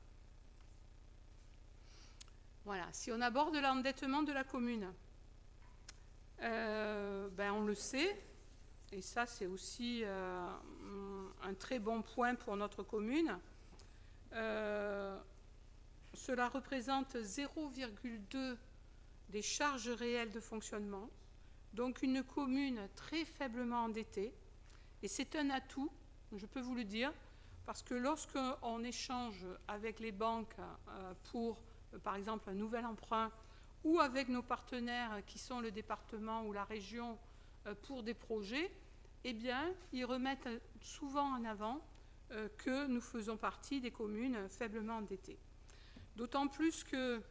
Voilà, si on aborde l'endettement de la commune, on le sait, et ça c'est aussi un très bon point pour notre commune. Cela représente 0,2 des charges réelles de fonctionnement, donc une commune très faiblement endettée, et c'est un atout, je peux vous le dire, parce que lorsqu'on échange avec les banques pour, par exemple, un nouvel emprunt, ou avec nos partenaires qui sont le département ou la région pour des projets, eh bien, ils remettent souvent en avant que nous faisons partie des communes faiblement endettées. D'autant plus que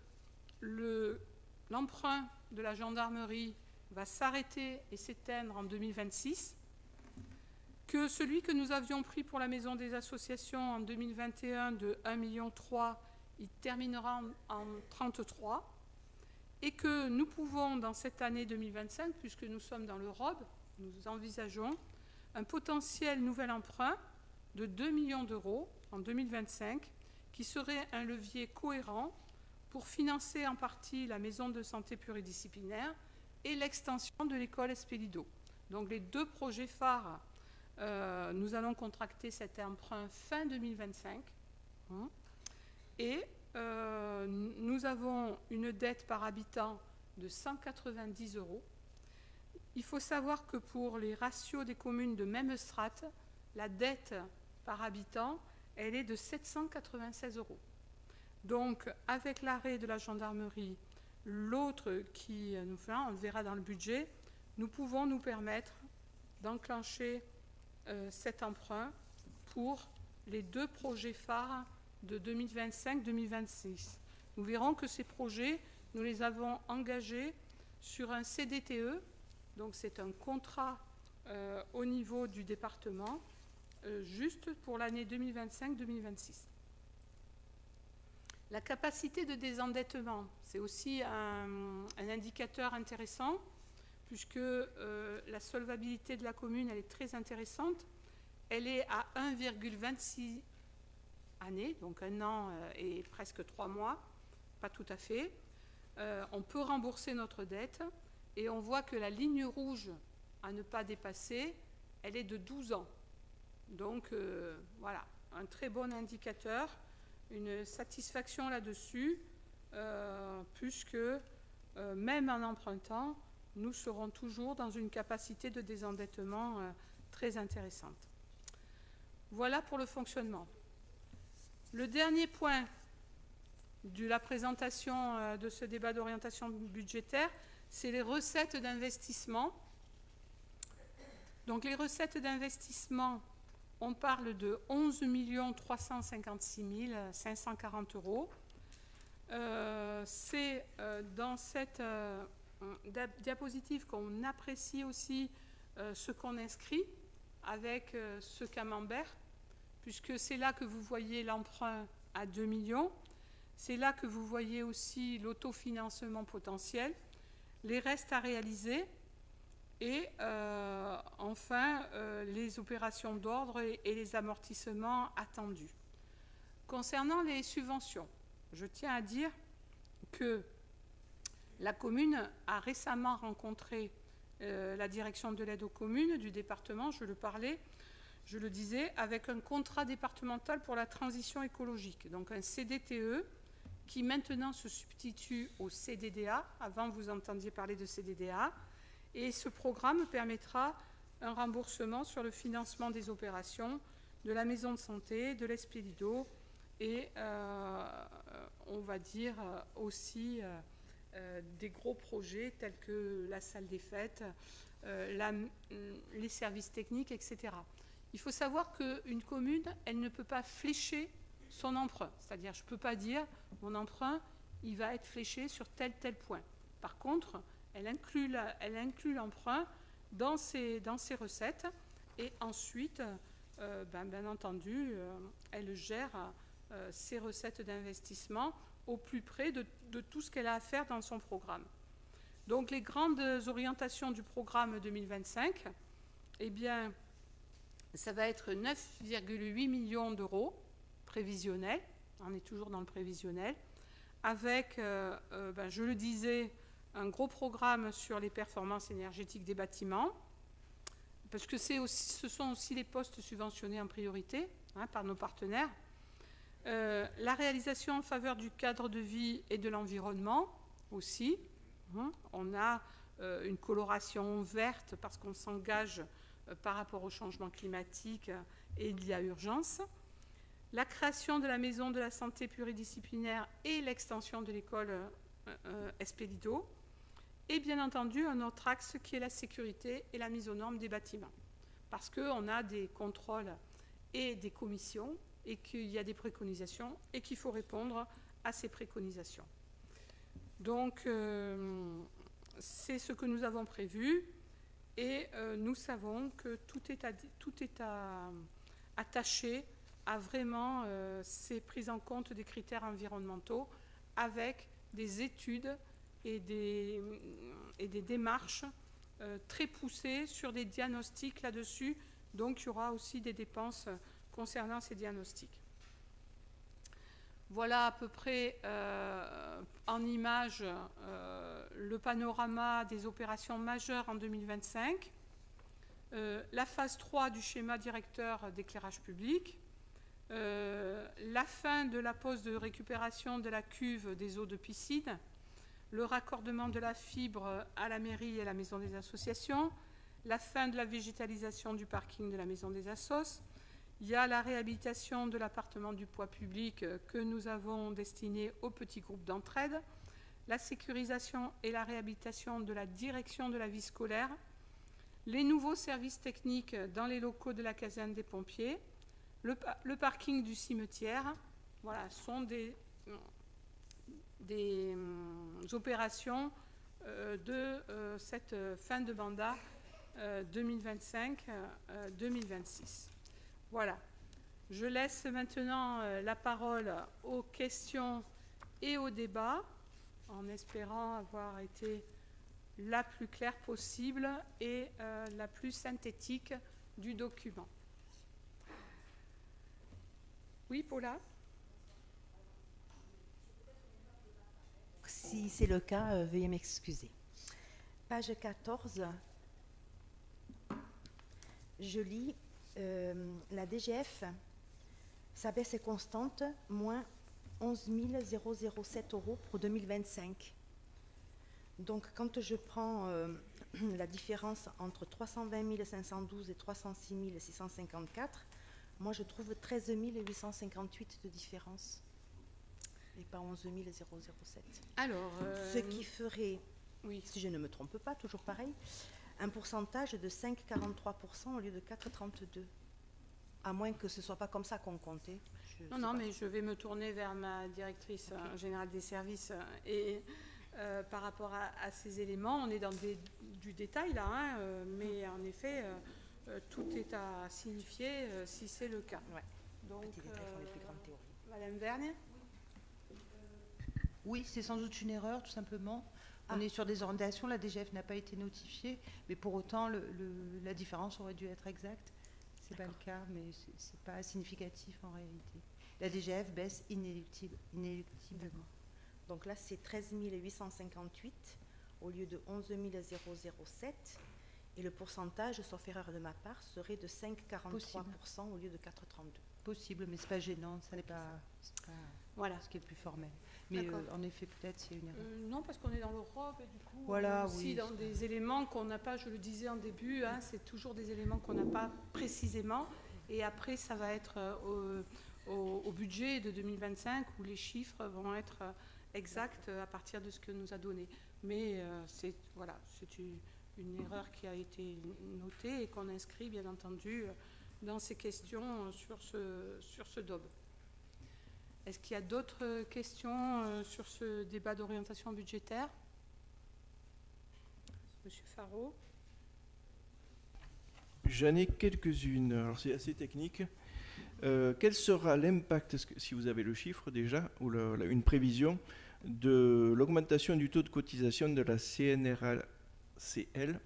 l'emprunt de la gendarmerie va s'arrêter et s'éteindre en 2026, que celui que nous avions pris pour la maison des associations en 2021 de 1,3 million, il terminera en 33, et que nous pouvons, dans cette année 2025, puisque nous sommes dans le ROB, nous envisageons un potentiel nouvel emprunt de 2 millions d'euros en 2025, qui serait un levier cohérent pour financer en partie la maison de santé pluridisciplinaire et l'extension de l'école Espélido. Donc les deux projets phares, nous allons contracter cet emprunt fin 2025. Et nous avons une dette par habitant de 190 €. Il faut savoir que pour les ratios des communes de même strate, la dette par habitant, elle est de 796 €. Donc, avec l'arrêt de la gendarmerie, l'autre qui nous fait, on le verra dans le budget, nous pouvons nous permettre d'enclencher cet emprunt pour les deux projets phares de 2025-2026. Nous verrons que ces projets, nous les avons engagés sur un CDTE, donc c'est un contrat au niveau du département, juste pour l'année 2025-2026. La capacité de désendettement, c'est aussi un indicateur intéressant, puisque la solvabilité de la commune, elle est très intéressante. Elle est à 1,26 années, donc 1 an et presque 3 mois, pas tout à fait. On peut rembourser notre dette, et on voit que la ligne rouge à ne pas dépasser, elle est de 12 ans. Donc voilà, un très bon indicateur, une satisfaction là-dessus, puisque même en empruntant, nous serons toujours dans une capacité de désendettement très intéressante. Voilà pour le fonctionnement. Le dernier point de la présentation de ce débat d'orientation budgétaire, c'est les recettes d'investissement. Donc les recettes d'investissement, on parle de 11 356 540 €. C'est dans cette diapositive qu'on apprécie aussi ce qu'on inscrit avec ce camembert, puisque c'est là que vous voyez l'emprunt à 2 millions, c'est là que vous voyez aussi l'autofinancement potentiel, les restes à réaliser et enfin les opérations d'ordre et les amortissements attendus. Concernant les subventions, je tiens à dire que la commune a récemment rencontré la direction de l'aide aux communes du département, je le disais, avec un contrat départemental pour la transition écologique, donc un CDTE qui maintenant se substitue au CDDA. Avant, vous entendiez parler de CDDA. Et ce programme permettra un remboursement sur le financement des opérations de la maison de santé, de l'Espélido et, on va dire, aussi des gros projets tels que la salle des fêtes, les services techniques, etc. Il faut savoir qu'une commune, elle ne peut pas flécher son emprunt. C'est-à-dire, je ne peux pas dire, mon emprunt, il va être fléché sur tel point. Par contre, elle inclut l'emprunt dans ses recettes et ensuite, bien entendu, elle gère ses recettes d'investissement au plus près de tout ce qu'elle a à faire dans son programme. Donc les grandes orientations du programme 2025, eh bien, ça va être 9,8 millions d'euros prévisionnels, on est toujours dans le prévisionnel, avec, je le disais, un gros programme sur les performances énergétiques des bâtiments, parce que ce sont aussi les postes subventionnés en priorité par nos partenaires. La réalisation en faveur du cadre de vie et de l'environnement aussi. On a une coloration verte parce qu'on s'engage par rapport au changement climatique et il y a urgence. La création de la maison de la santé pluridisciplinaire et l'extension de l'école Espelido. Et bien entendu, un autre axe qui est la sécurité et la mise aux normes des bâtiments. Parce qu'on a des contrôles et des commissions et qu'il y a des préconisations et qu'il faut répondre à ces préconisations. Donc, c'est ce que nous avons prévu et nous savons que tout est attaché à vraiment ces prises en compte des critères environnementaux avec des études et des démarches très poussées sur des diagnostics là-dessus. Donc, il y aura aussi des dépenses concernant ces diagnostics. Voilà à peu près en image le panorama des opérations majeures en 2025. La phase 3 du schéma directeur d'éclairage public. La fin de la pose de récupération de la cuve des eaux de piscine. Le raccordement de la fibre à la mairie et à la maison des associations, la fin de la végétalisation du parking de la maison des assos. Il y a la réhabilitation de l'appartement du poids public que nous avons destiné aux petits groupes d'entraide, la sécurisation et la réhabilitation de la direction de la vie scolaire, les nouveaux services techniques dans les locaux de la caserne des pompiers, le parking du cimetière. Voilà, sont des opérations de cette fin de mandat 2025-2026. Voilà. Je laisse maintenant la parole aux questions et au débat, en espérant avoir été la plus claire possible et la plus synthétique du document. Oui, Paula ? Si c'est le cas, veuillez m'excuser. Page 14, je lis la DGF, sa baisse est constante, moins 11 007 euros pour 2025. Donc, quand je prends la différence entre 320 512 et 306 654, moi, je trouve 13 858 de différence. Et pas 11 007. Alors, ce qui ferait, oui, si je ne me trompe pas, toujours pareil, un pourcentage de 5,43% au lieu de 4,32%. À moins que ce ne soit pas comme ça qu'on comptait. Non, mais je vais me tourner vers ma directrice générale des services et par rapport à ces éléments, on est dans du détail là, mais en effet, tout est à signifier si c'est le cas. Ouais. Donc, les détails font les plus grandes théories. Madame Vergne ? Oui, c'est sans doute une erreur, tout simplement. On est sur des orientations, la DGF n'a pas été notifiée, mais pour autant, la différence aurait dû être exacte. Ce n'est pas le cas, mais ce n'est pas significatif en réalité. La DGF baisse inéluctablement. Donc là, c'est 13 858 au lieu de 11 007. Et le pourcentage, sauf erreur de ma part, serait de 5,43% au lieu de 4,32%. Possible, mais ce n'est pas gênant, ça n'est pas, voilà, ce qui est le plus formel. Mais en effet, peut-être c'est une erreur. Non, parce qu'on est dans l'Europe et du coup, voilà, on est aussi dans des éléments qu'on n'a pas, je le disais en début, c'est toujours des éléments qu'on n'a pas précisément. Et après, ça va être au budget de 2025 où les chiffres vont être exacts à partir de ce que nous a donné. Mais c'est une erreur qui a été notée et qu'on inscrit, bien entendu, dans ces questions sur ce DOB. Est-ce qu'il y a d'autres questions sur ce débat d'orientation budgétaire ? Monsieur Faraud ? J'en ai quelques-unes. Alors c'est assez technique. Quel sera l'impact, si vous avez le chiffre déjà, ou une prévision, de l'augmentation du taux de cotisation de la CNRACL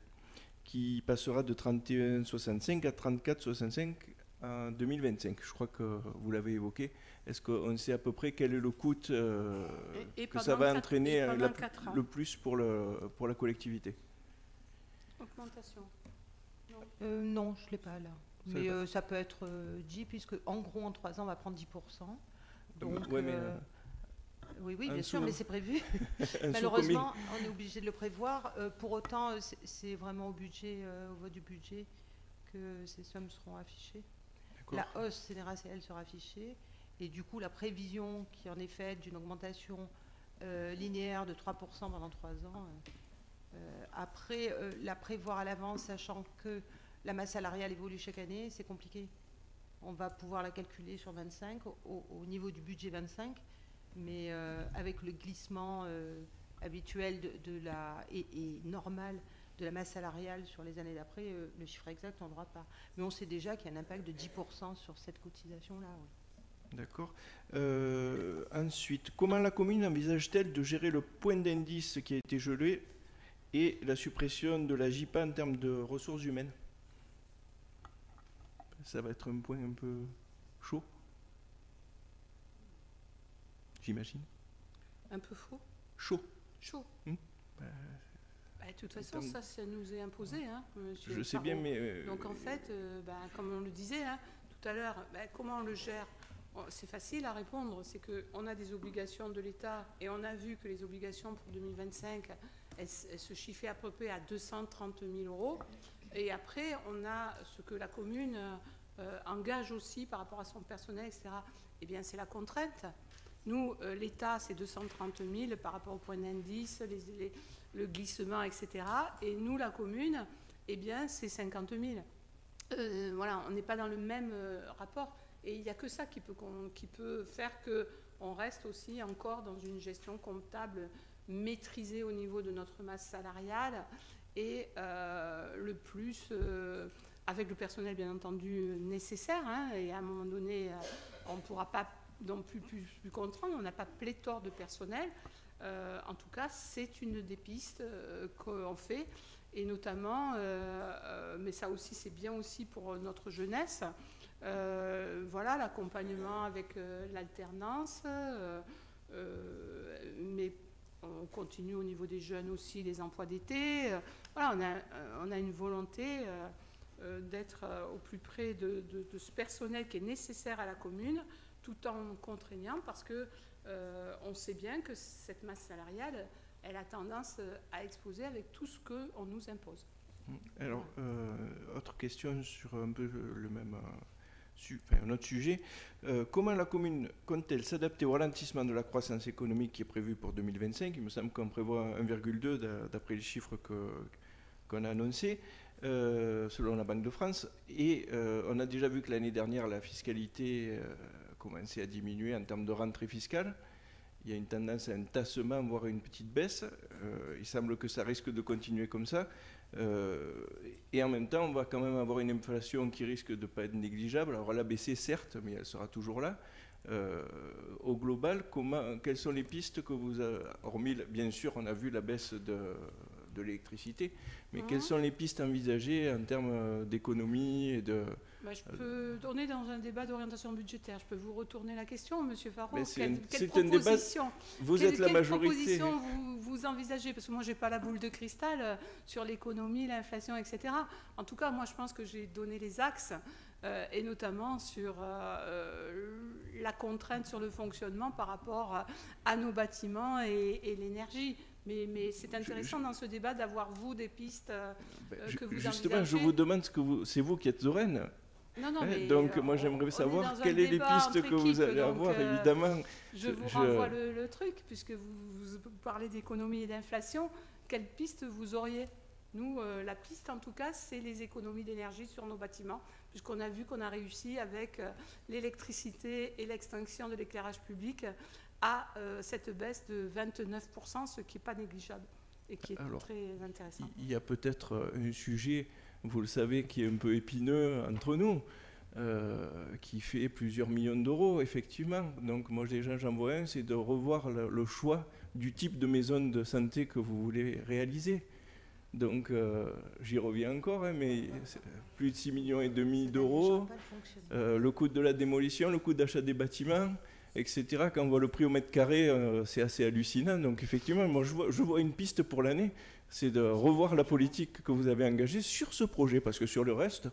qui passera de 31,65 à 34,65 en 2025? Je crois que vous l'avez évoqué. Est-ce qu'on sait à peu près quel est le coût que ça va entraîner le plus pour la collectivité? Augmentation. Non, je ne l'ai pas là. Mais ça peut être dit, puisque en gros, en 3 ans, on va prendre 10%. Donc, oui, bien sûr, mais c'est prévu. Malheureusement, on est obligé de le prévoir. Pour autant, c'est vraiment au vote du budget que ces sommes seront affichées. La hausse CNRACL sera affichée. Et du coup, la prévision qui en est faite d'une augmentation linéaire de 3% pendant 3 ans, après, la prévoir à l'avance, sachant que la masse salariale évolue chaque année, c'est compliqué. On va pouvoir la calculer sur 25, au niveau du budget 25, mais avec le glissement habituel et normal de la masse salariale sur les années d'après, le chiffre exact, on n'aura pas. Mais on sait déjà qu'il y a un impact de 10% sur cette cotisation-là. Oui. D'accord. Ensuite, comment la commune envisage-t-elle de gérer le point d'indice qui a été gelé et la suppression de la JPA en termes de ressources humaines? Ça va être un point un peu chaud, j'imagine. Un peu faux? Chaud. Chaud. De toute façon, ça nous est imposé, hein, monsieur. Je sais bien, mais... Donc en fait, comme on le disait tout à l'heure, comment on le gère? C'est facile à répondre, c'est qu'on a des obligations de l'État et on a vu que les obligations pour 2025, elles se chiffraient à peu près à 230 000 €. Et après, on a ce que la commune engage aussi par rapport à son personnel, etc. Eh bien, c'est la contrainte. Nous, l'État, c'est 230 000 par rapport au point d'indice, le glissement, etc. Et nous, la commune, eh bien, c'est 50 000. Voilà, on n'est pas dans le même rapport. Et il n'y a que ça qui peut faire qu'on reste aussi encore dans une gestion comptable maîtrisée au niveau de notre masse salariale et le plus avec le personnel bien entendu nécessaire. Et à un moment donné, on ne pourra pas non plus contraindre, on n'a pas pléthore de personnel. En tout cas, c'est une des pistes qu'on fait. Et notamment, mais ça aussi c'est bien aussi pour notre jeunesse, voilà, l'accompagnement avec l'alternance, mais on continue au niveau des jeunes aussi les emplois d'été. Voilà, on a une volonté d'être au plus près de ce personnel qui est nécessaire à la commune, tout en contraignant, parce que on sait bien que cette masse salariale, elle a tendance à exploser avec tout ce qu'on nous impose. Alors, autre question sur un peu le même... un autre sujet. Comment la commune compte-t-elle s'adapter au ralentissement de la croissance économique qui est prévu pour 2025? Il me semble qu'on prévoit 1,2 d'après les chiffres qu'on a annoncés, selon la Banque de France. Et on a déjà vu que l'année dernière, la fiscalité commençait à diminuer en termes de rentrée fiscale. Il y a une tendance à un tassement, voire une petite baisse. Il semble que ça risque de continuer comme ça. Et en même temps, on va quand même avoir une inflation qui risque de ne pas être négligeable. Alors elle a baissé, certes, mais elle sera toujours là. Au global, quelles sont les pistes que vous avez, hormis, bien sûr, on a vu la baisse de l'électricité, mais quelles sont les pistes envisagées en termes d'économie et de... je peux donner dans un débat d'orientation budgétaire. Je peux vous retourner la question, Monsieur Faro. Quelle proposition, vous êtes la majorité. Quelle proposition vous envisagez? Parce que moi, je n'ai pas la boule de cristal sur l'économie, l'inflation, etc. En tout cas, moi, je pense que j'ai donné les axes, et notamment sur la contrainte sur le fonctionnement par rapport à nos bâtiments et l'énergie. Mais c'est intéressant dans ce débat d'avoir, vous, des pistes que vous justement, envisagez. je vous demande c'est vous qui êtes Lorraine. Non, mais donc moi j'aimerais savoir quelles sont les pistes que vous allez avoir, évidemment. Je vous renvoie le truc, puisque vous parlez d'économie et d'inflation. Quelle piste vous auriez? Nous, la piste en tout cas, c'est les économies d'énergie sur nos bâtiments, puisqu'on a vu qu'on a réussi avec l'électricité et l'extinction de l'éclairage public à cette baisse de 29%, ce qui n'est pas négligeable. et qui est Alors, très intéressant. Il y a peut-être un sujet, vous le savez, qui est un peu épineux entre nous, qui fait plusieurs millions d'euros, effectivement. Donc moi déjà j'en vois un, c'est de revoir le choix du type de maison de santé que vous voulez réaliser. Donc j'y reviens encore, hein, mais plus de 6,5 millions d'euros, le coût de la démolition, le coût d'achat des bâtiments, etc. Quand on voit le prix au mètre carré, c'est assez hallucinant. Donc effectivement, moi je vois une piste pour l'année, c'est de revoir la politique que vous avez engagée sur ce projet, parce que sur le reste,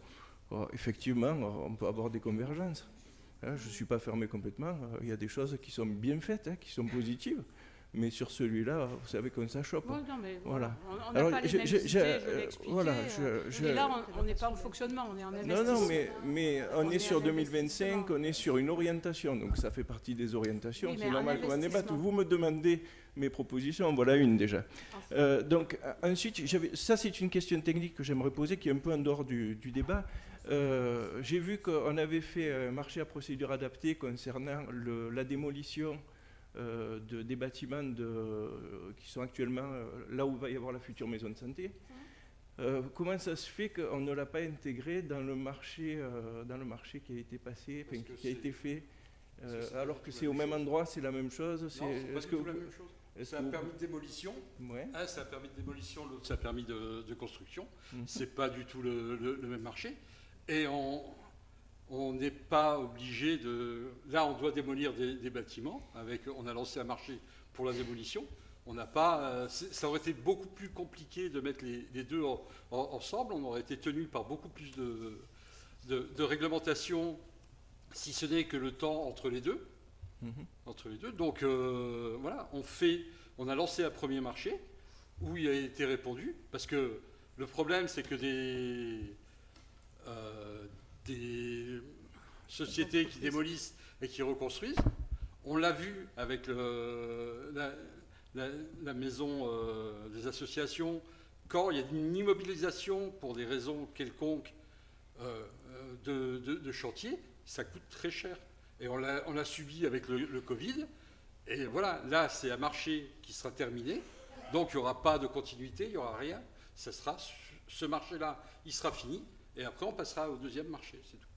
effectivement, on peut avoir des convergences. Je ne suis pas fermé complètement, il y a des choses qui sont bien faites, qui sont positives. Mais sur celui-là, vous savez qu'on s'achoppe. Oui, non, mais voilà. On n'a pas les mêmes idées, je l'ai expliqué. Voilà, mais là, on n'est pas en fonctionnement, on est en investissement. Non, mais on est sur 2025, on est sur une orientation. Donc ça fait partie des orientations. Oui, c'est normal qu'on en débatte. investissement. Vous me demandez mes propositions, voilà une déjà. Donc ensuite, ça c'est une question technique que j'aimerais poser, qui est un peu en dehors du débat. J'ai vu qu'on avait fait un marché à procédure adaptée concernant la démolition des bâtiments qui sont actuellement là où va y avoir la future maison de santé. Comment ça se fait qu'on ne l'a pas intégré dans le marché qui a été passé, qui a été fait, alors que c'est au même endroit, c'est la même chose? Non, c'est pas du tout la même chose. C'est un permis de démolition. Ouais. Un, c'est un permis de démolition, l'autre, c'est un permis de construction. C'est pas du tout le même marché. Et on n'est pas obligé de... Là, on doit démolir des bâtiments. On a lancé un marché pour la démolition. On n'a pas... ça aurait été beaucoup plus compliqué de mettre les deux ensemble. On aurait été tenu par beaucoup plus de réglementation, si ce n'est que le temps entre les deux. Donc, voilà, on a lancé un premier marché où il a été répondu. Parce que le problème, c'est que des sociétés qui démolissent et qui reconstruisent. On l'a vu avec la maison des associations, quand il y a une immobilisation pour des raisons quelconques de chantier, ça coûte très cher. Et on l'a subi avec le Covid. Et voilà, là, c'est un marché qui sera terminé. Donc, il n'y aura pas de continuité, il n'y aura rien. Ce marché-là, il sera fini. Et après, on passera au deuxième marché, c'est tout.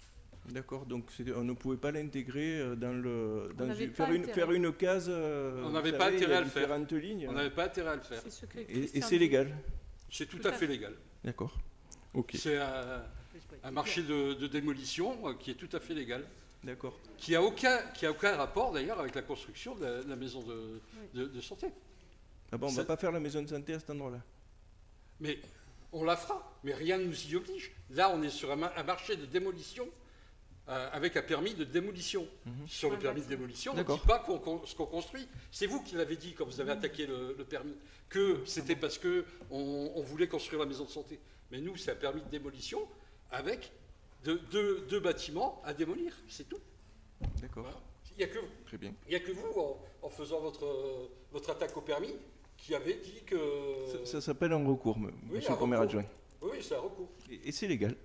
D'accord, donc on ne pouvait pas l'intégrer faire intérêt. une case. On n'avait pas intérêt à le faire. Lignes. On n'avait pas intérêt à le faire. Et c'est légal. C'est tout à fait légal. D'accord. Ok. C'est un marché de démolition qui est tout à fait légal. D'accord. Qui a aucun rapport d'ailleurs avec la construction de la maison de santé. Ah bon, on ne va pas faire la maison de santé à cet endroit-là. Mais on la fera, mais rien ne nous y oblige. Là, on est sur un marché de démolition avec un permis de démolition. Sur le permis de démolition, on ne dit pas ce qu'on construit. C'est vous qui l'avez dit quand vous avez attaqué le permis, que c'était parce qu'on voulait construire la maison de santé. Mais nous, c'est un permis de démolition avec deux bâtiments à démolir, c'est tout. D'accord. Voilà. Il n'y a que vous. Très bien. Il n'y a que vous, en faisant votre attaque au permis, qui avez dit que... Ça s'appelle un recours, monsieur le premier adjoint. Oui, c'est un recours. Et c'est légal.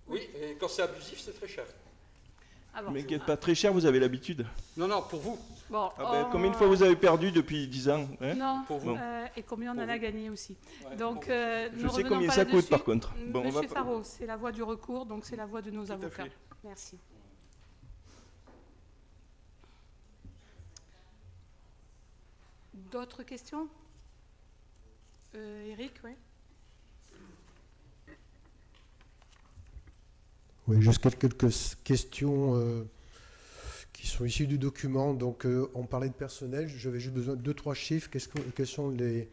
Oui, et quand c'est abusif, c'est très cher. Mais qui n'est pas très cher, vous avez l'habitude. Non, pour vous. Bon, combien de fois vous avez perdu depuis 10 ans, hein? Non, pour vous. Et combien on en a gagné aussi. Ouais, donc, je sais combien ça coûte par contre. Bon, Monsieur Faro, c'est la voie du recours, donc c'est la voie de nos avocats. Merci. D'autres questions? Eric, oui. Oui, juste quelques questions qui sont issues du document. Donc, on parlait de personnel. J'avais juste besoin de 2-3 chiffres. Quel est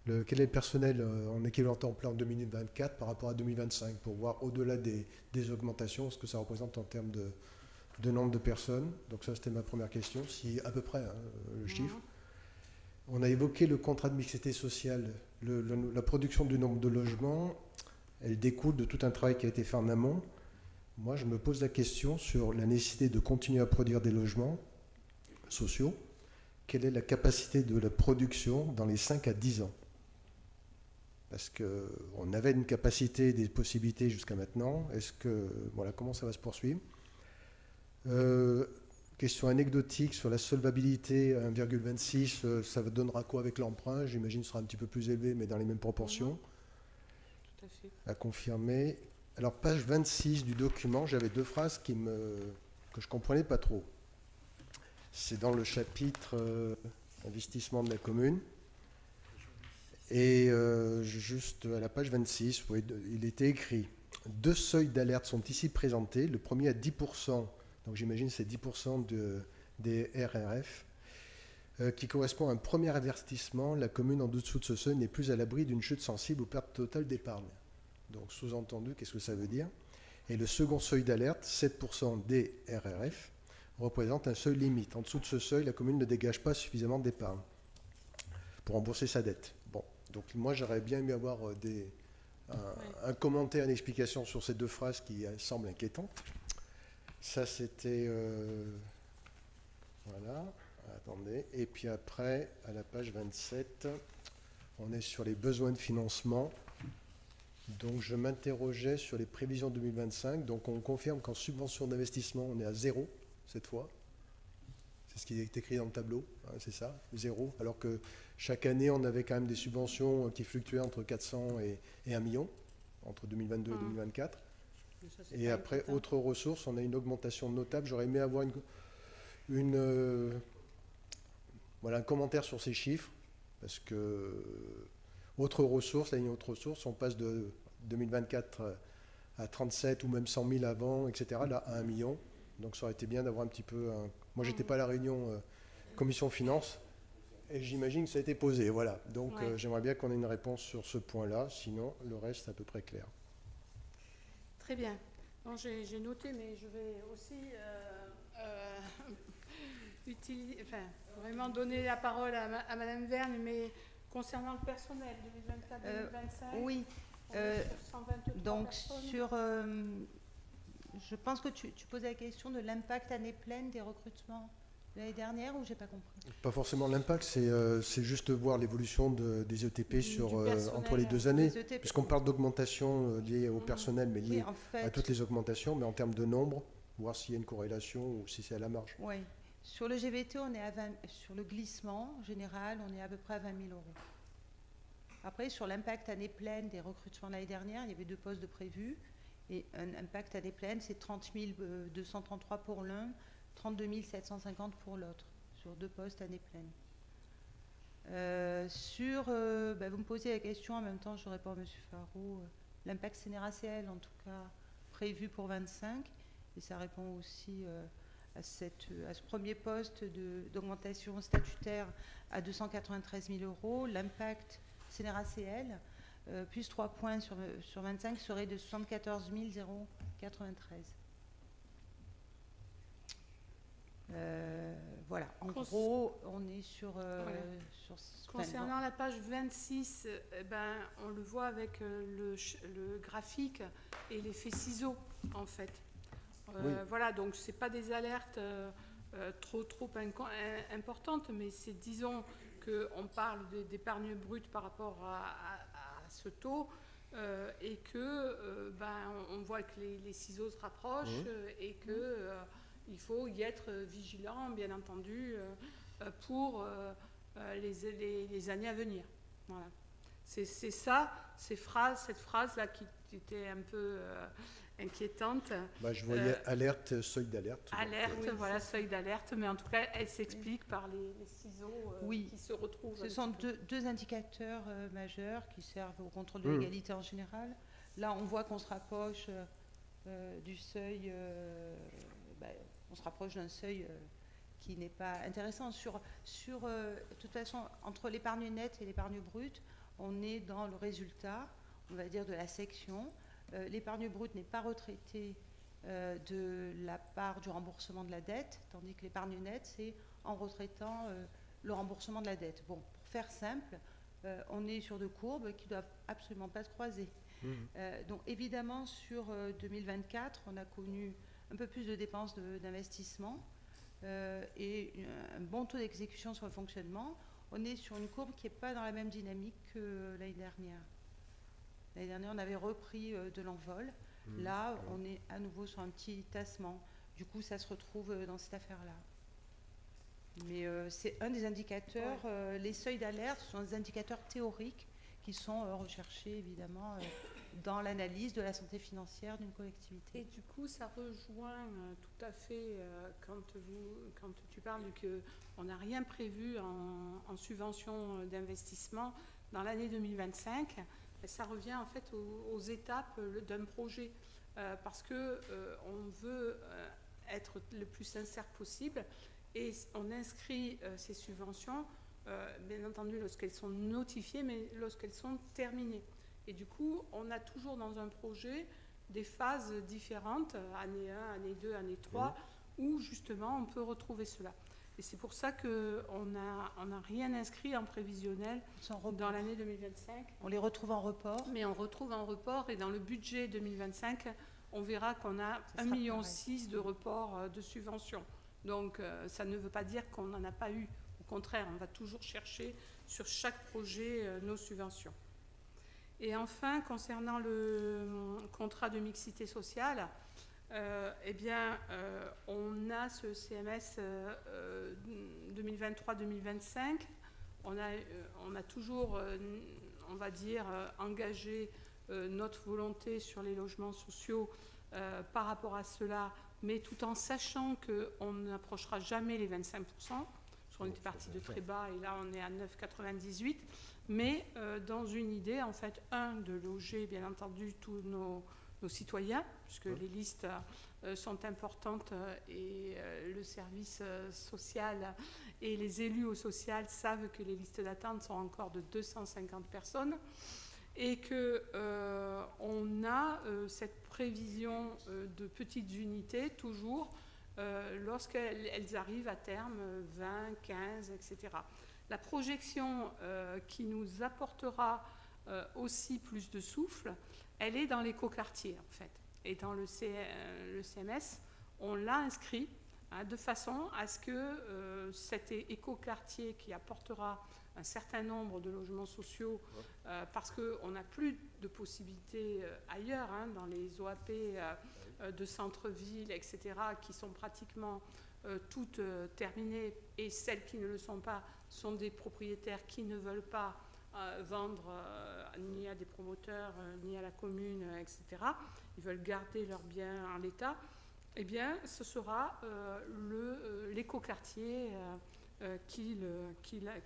le personnel en équivalent temps plein en 2024 par rapport à 2025 pour voir au-delà des augmentations ce que ça représente en termes de nombre de personnes. Donc ça, c'était ma première question, si à peu près le chiffre. On a évoqué le contrat de mixité sociale. La production du nombre de logements, elle découle de tout un travail qui a été fait en amont. Moi, je me pose la question sur la nécessité de continuer à produire des logements sociaux. Quelle est la capacité de la production dans les 5 à 10 ans? Parce qu'on avait une capacité, des possibilités jusqu'à maintenant. Comment ça va se poursuivre? question anecdotique sur la solvabilité, 1,26, ça donnera quoi avec l'emprunt? J'imagine que ce sera un petit peu plus élevé, mais dans les mêmes proportions. Tout à fait. À confirmer. Alors, page 26 du document, j'avais deux phrases que je ne comprenais pas trop. C'est dans le chapitre investissement de la commune. Et juste à la page 26, vous voyez, il était écrit « Deux seuils d'alerte sont ici présentés. Le premier à 10%, donc j'imagine c'est 10% des RRF, qui correspond à un premier avertissement. La commune en dessous de ce seuil n'est plus à l'abri d'une chute sensible ou perte totale d'épargne. » Donc sous-entendu, qu'est-ce que ça veut dire? Et le second seuil d'alerte, 7% des RRF, représente un seuil limite. En dessous de ce seuil, la commune ne dégage pas suffisamment d'épargne pour rembourser sa dette. Bon, donc moi j'aurais bien aimé avoir un commentaire, une explication sur ces deux phrases qui semblent inquiétantes. Ça c'était... voilà, attendez. Et puis après, à la page 27, on est sur les besoins de financement. Donc je m'interrogeais sur les prévisions 2025. Donc on confirme qu'en subvention d'investissement, on est à 0 cette fois. C'est ce qui est écrit dans le tableau, hein, c'est ça, 0. Alors que chaque année, on avait quand même des subventions qui fluctuaient entre 400 et 1 million, entre 2022 et 2024. Et après, autres ressources, on a une augmentation notable. J'aurais aimé avoir voilà, un commentaire sur ces chiffres, parce que autres ressources, la ligne autres ressources, on passe de 2024 à 37 ou même 100 000 avant, etc., là à 1 million. Donc ça aurait été bien d'avoir un petit peu... Moi, j'étais pas à la réunion commission finance, et j'imagine que ça a été posé, voilà. Donc j'aimerais bien qu'on ait une réponse sur ce point-là, sinon le reste c'est à peu près clair. Très bien. Bon, j'ai noté, mais je vais aussi vraiment donner la parole à Madame Verne, mais concernant le personnel 2024-2025. Oui. Donc personnes. Je pense que tu posais la question de l'impact année pleine des recrutements de l'année dernière, ou j'ai pas compris? Pas forcément l'impact, c'est juste voir l'évolution des ETP entre les 2 années, puisqu'on parle d'augmentation liée au personnel, mais liée à toutes les augmentations, mais en termes de nombre, voir s'il y a une corrélation ou si c'est à la marge. Oui. Sur le GVT, on est à 20, sur le glissement général, on est à peu près à 20 000 euros. Après, sur l'impact année pleine des recrutements de l'année dernière, il y avait 2 postes de prévus. Et un impact année pleine, c'est 30 233 pour l'un, 32 750 pour l'autre, sur 2 postes année pleine. Vous me posez la question, en même temps je réponds à M. Farou, l'impact CNRACL en tout cas prévu pour 25, et ça répond aussi à ce premier poste d'augmentation statutaire à 293 000 euros. L'impact CNRACL, plus 3 points sur 25, serait de 74 093. Voilà, en gros, on est sur... Concernant la page 26, on le voit avec le graphique et l'effet ciseaux, en fait. Oui. Voilà, donc ce n'est pas des alertes trop importantes, mais c'est, disons, qu'on parle d'épargne brute par rapport à ce taux, et que on voit que les ciseaux se rapprochent, et que il faut y être vigilant, bien entendu, pour les années à venir. Voilà. C'est ça, cette phrase-là qui était un peu inquiétante. Je voyais alerte, seuil d'alerte. Alerte, voilà, seuil d'alerte, mais en tout cas, elle s'explique par les ciseaux qui se retrouvent. Ce sont deux indicateurs majeurs qui servent au contrôle de l'égalité en général. Là, on voit qu'on se rapproche du seuil, on se rapproche d'un seuil qui n'est pas intéressant. De toute façon, entre l'épargne nette et l'épargne brute, on est dans le résultat, on va dire, de la section. L'épargne brute n'est pas retraitée de la part du remboursement de la dette, tandis que l'épargne nette, c'est en retraitant le remboursement de la dette. Bon, pour faire simple, on est sur 2 courbes qui ne doivent absolument pas se croiser. Donc évidemment, sur 2024, on a connu un peu plus de dépenses d'investissement et un bon taux d'exécution sur le fonctionnement. On est sur une courbe qui n'est pas dans la même dynamique que l'année dernière. L'année dernière, on avait repris de l'envol. Là, on est à nouveau sur un petit tassement. Du coup, ça se retrouve dans cette affaire-là. Mais c'est un des indicateurs, les seuils d'alerte sont des indicateurs théoriques qui sont recherchés évidemment dans l'analyse de la santé financière d'une collectivité. Et du coup, ça rejoint tout à fait quand tu parles qu'on n'a rien prévu en subvention d'investissement dans l'année 2025. Ça revient en fait aux étapes d'un projet parce que on veut être le plus sincère possible et on inscrit ces subventions, bien entendu lorsqu'elles sont notifiées, mais lorsqu'elles sont terminées. Et du coup, on a toujours dans un projet des phases différentes, année 1, année 2, année 3, où justement on peut retrouver cela. Et c'est pour ça qu'on n'a rien inscrit en prévisionnel dans l'année 2025. On les retrouve en report. Mais on retrouve en report et dans le budget 2025, on verra qu'on a 1,6 million de report de subventions. Donc ça ne veut pas dire qu'on n'en a pas eu. Au contraire, on va toujours chercher sur chaque projet nos subventions. Et enfin, concernant le contrat de mixité sociale, on a ce CMS 2023-2025. On a toujours, on va dire, engagé notre volonté sur les logements sociaux par rapport à cela, mais tout en sachant qu'on n'approchera jamais les 25%. On était parti de très bas et là on est à 9,98. Mais dans une idée, en fait, de loger, bien entendu, tous nos citoyens, puisque les listes sont importantes et le service social et les élus au social savent que les listes d'attente sont encore de 250 personnes et qu'on a cette prévision de petites unités toujours lorsqu'elles arrivent à terme 20, 15, etc. La projection qui nous apportera aussi plus de souffle, elle est dans l'écoquartier en fait. Et dans le CMS, on l'a inscrit de façon à ce que cet écoquartier qui apportera un certain nombre de logements sociaux, parce qu'on n'a plus de possibilités ailleurs, dans les OAP de centre-ville, etc., qui sont pratiquement toutes terminées, et celles qui ne le sont pas sont des propriétaires qui ne veulent pas vendre ni à des promoteurs, ni à la commune, etc. Ils veulent garder leurs biens en l'état. Eh bien, ce sera l'écoquartier qui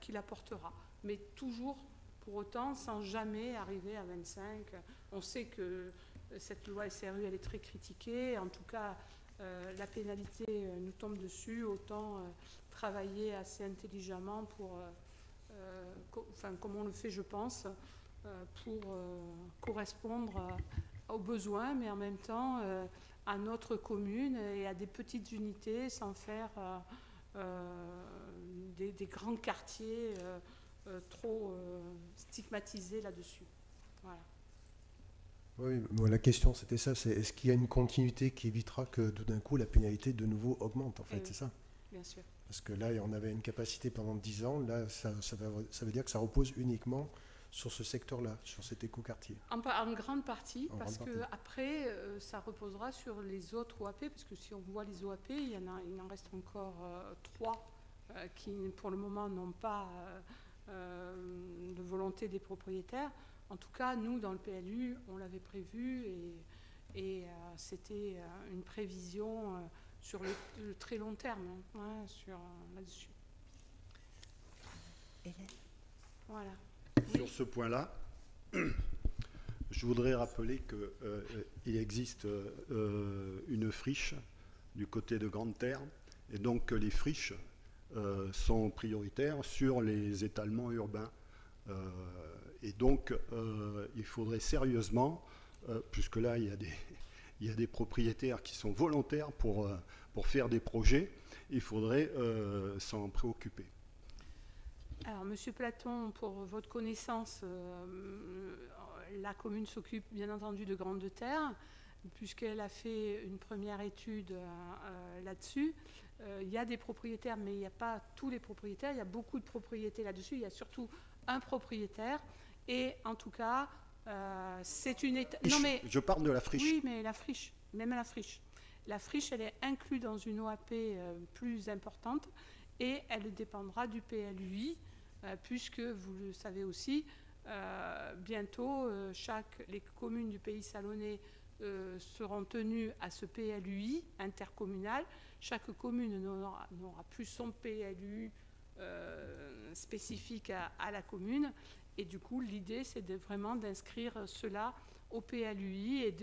l'apportera. Mais toujours, pour autant, sans jamais arriver à 25. On sait que cette loi SRU, elle est très critiquée. En tout cas, la pénalité nous tombe dessus. Autant travailler assez intelligemment pour... comme on le fait, je pense, pour correspondre aux besoins, mais en même temps à notre commune et à des petites unités sans faire des grands quartiers trop stigmatisés là-dessus. Voilà. Oui, bon, la question c'était ça, c'est est-ce qu'il y a une continuité qui évitera que tout d'un coup la pénalité de nouveau augmente, en fait, c'est ça? Bien sûr. Parce que là, on avait une capacité pendant 10 ans, là, ça veut dire que ça repose uniquement sur ce secteur-là, sur cet écoquartier. En grande partie, parce qu'après, ça reposera sur les autres OAP, parce que si on voit les OAP, il en reste encore 3 qui, pour le moment, n'ont pas de volonté des propriétaires. En tout cas, nous, dans le PLU, on l'avait prévu et c'était une prévision sur le très long terme, là-dessus. Voilà. Sur ce point-là, je voudrais rappeler qu'il existe une friche du côté de Grande-Terre, et donc que les friches sont prioritaires sur les étalements urbains. Et donc, il faudrait sérieusement, puisque là, il y a des propriétaires qui sont volontaires pour faire des projets, il faudrait s'en préoccuper. Alors, Monsieur Platon, pour votre connaissance, la commune s'occupe bien entendu de Grande-Terre, puisqu'elle a fait une première étude là-dessus. Il y a des propriétaires, mais il n'y a pas tous les propriétaires. Il y a beaucoup de propriétés là-dessus. Il y a surtout un propriétaire. Et en tout cas, c'est une étape... Non, mais... Je parle de la friche. Oui, mais la friche, même la friche. La friche, elle est inclue dans une OAP plus importante. et elle dépendra du PLUI, puisque vous le savez aussi, bientôt les communes du Pays Salonnais seront tenues à ce PLUI intercommunal. Chaque commune n'aura plus son PLU spécifique à la commune, et du coup l'idée c'est vraiment d'inscrire cela au PLUI et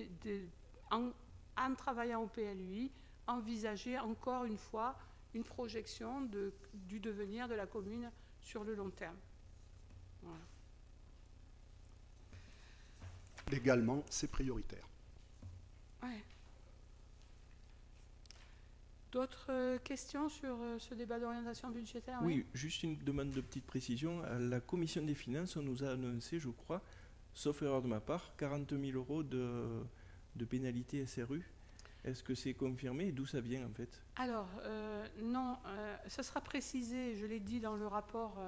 en travaillant au PLUI, envisager encore une fois une projection du devenir de la commune sur le long terme. Voilà. Légalement, c'est prioritaire. Ouais. D'autres questions sur ce débat d'orientation budgétaire? Oui, juste une demande de petite précision. À la commission des finances, on nous a annoncé, je crois, sauf erreur de ma part, 40 000 € de pénalité SRU. Est-ce que c'est confirmé et d'où ça vient en fait? Alors, non, ça sera précisé, je l'ai dit dans le rapport,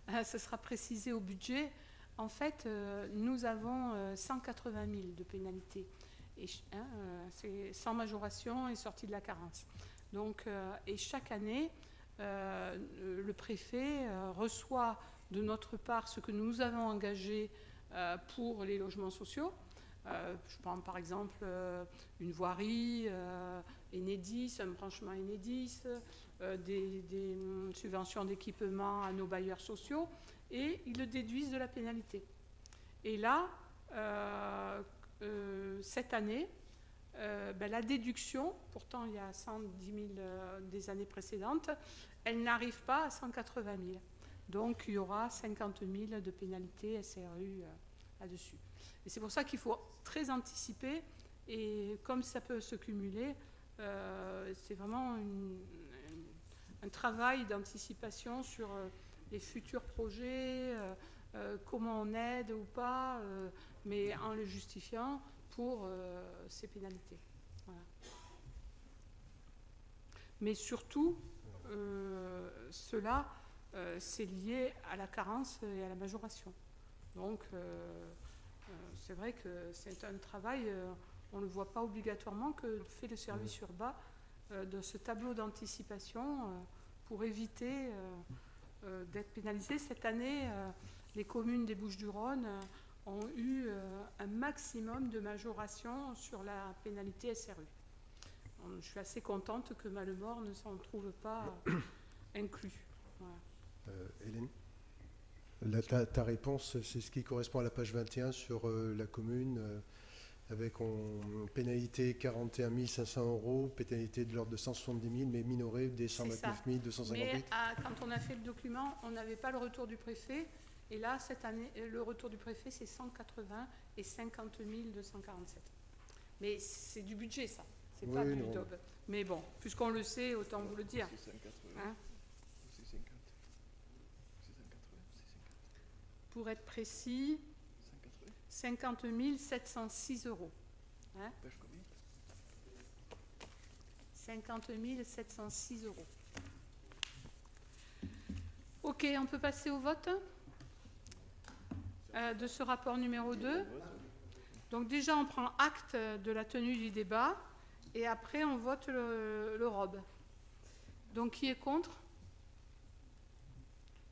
ça sera précisé au budget. En fait, nous avons 180 000 de pénalités, et, c'est sans majoration et sortie de la carence. Donc, et chaque année, le préfet reçoit de notre part ce que nous avons engagé pour les logements sociaux. Je prends par exemple une voirie, Enedis, un branchement Enedis, des subventions d'équipement à nos bailleurs sociaux, et ils le déduisent de la pénalité. Et là, cette année, la déduction, pourtant il y a 110 000 des années précédentes, elle n'arrive pas à 180 000. Donc il y aura 50 000 de pénalités SRU là-dessus. Et c'est pour ça qu'il faut très anticiper, et comme ça peut se cumuler, c'est vraiment un travail d'anticipation sur les futurs projets, comment on aide ou pas, mais en le justifiant pour ces pénalités. Voilà. Mais surtout, cela, c'est lié à la carence et à la majoration. Donc, c'est vrai que c'est un travail, on ne le voit pas obligatoirement, que fait le service urbain de ce tableau d'anticipation pour éviter d'être pénalisé. Cette année, les communes des Bouches-du-Rhône ont eu un maximum de majoration sur la pénalité SRU. Je suis assez contente que Malemort ne s'en trouve pas inclus. Voilà. Hélène, ta réponse, c'est ce qui correspond à la page 21 sur la commune, avec en pénalité 41 500 €, pénalité de l'ordre de 170 000, mais minorée des 129 258. Mais quand on a fait le document, on n'avait pas le retour du préfet. Et là, cette année, le retour du préfet, c'est 180 et 50 247. Mais c'est du budget, ça. C'est pas du DOB. Mais bon, puisqu'on le sait, autant vous le dire. Hein? Pour être précis, 50 706 €. Hein? 50 706 €. Ok, on peut passer au vote de ce rapport numéro 2. Donc déjà, on prend acte de la tenue du débat et après, on vote le ROB. Donc, qui est contre?